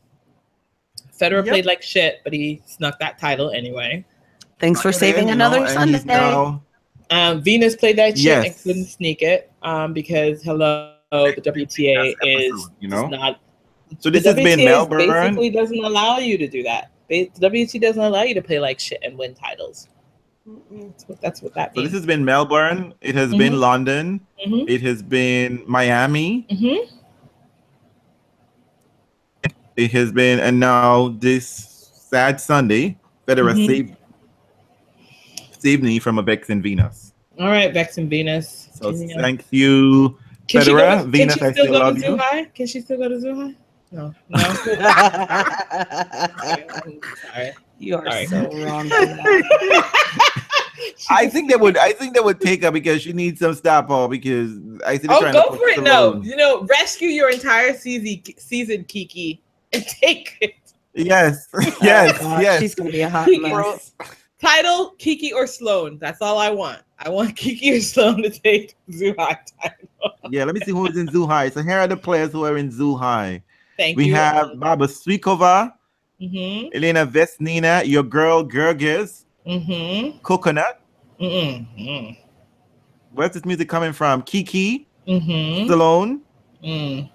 Federer played like shit, but he snuck that title anyway. Thanks for saving another Sunday. Venus played that shit and couldn't sneak it because the WTA is not. So this has been Melbourne. Basically doesn't allow you to do that. The WTA doesn't allow you to play like shit and win titles. That's what that means. So this has been Melbourne. It has been London. Mm-hmm. It has been Miami. Mm-hmm. It has been, and now this sad Sunday, Federer saved me from a Vexxing Venus. All right, Vexxing Venus. So thank you, Federer. Venus, I still love you. Can she still go to Zhuhai? No. Sorry. You are so wrong. I think they would take her because she needs some star power because I see. Go for it. No, rescue your entire season, Kiki, and take it. Yes. She's gonna be a hot mess. Title, Kiki or Sloane. That's all I want. I want Kiki or Sloane to take Zhuhai title. Yeah, let me see who's in Zhuhai. So here are the players who are in Zhuhai. We have Baba Suikova, Elena Vesnina, your girl Gerges, Coconut. Where's this music coming from? Kiki, Stallone,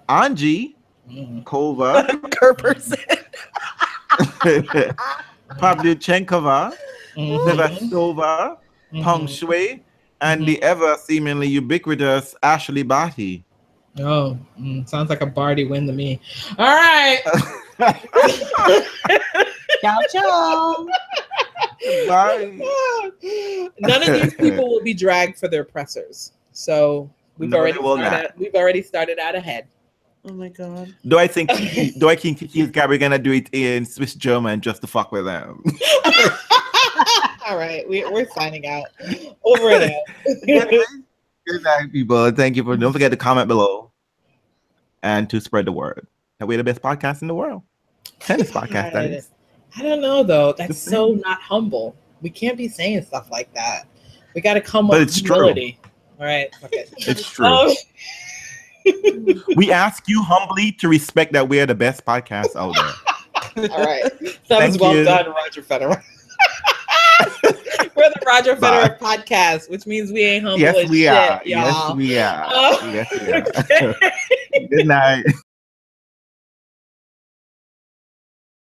Angie, Kova, Kerperson, Pavlyuchenkova, Sevastova, Peng Shui, and the ever seemingly ubiquitous Ashley Barty. Oh, sounds like a Barty win to me. All right. Ciao. Bye. None of these people will be dragged for their pressers. So we've already started out ahead. Oh my god. Do I think Kiki is Gabby gonna do it in Swiss German just to fuck with them? All right, we're signing out. Over and out. Good night, people. Thank you for. Don't forget to comment below and to spread the word that we're the best podcast in the world. Tennis podcast, that is. I don't know though. That's so not humble. We can't be saying stuff like that. We got to come with humility. True. All right, okay. It's true. We ask you humbly to respect that we're the best podcast out there. All right. That was well done, Roger Federer. We're the Roger Federer podcast, which means we ain't humble as shit, y'all. Yes, we are. Yes, we are. Okay. Good night.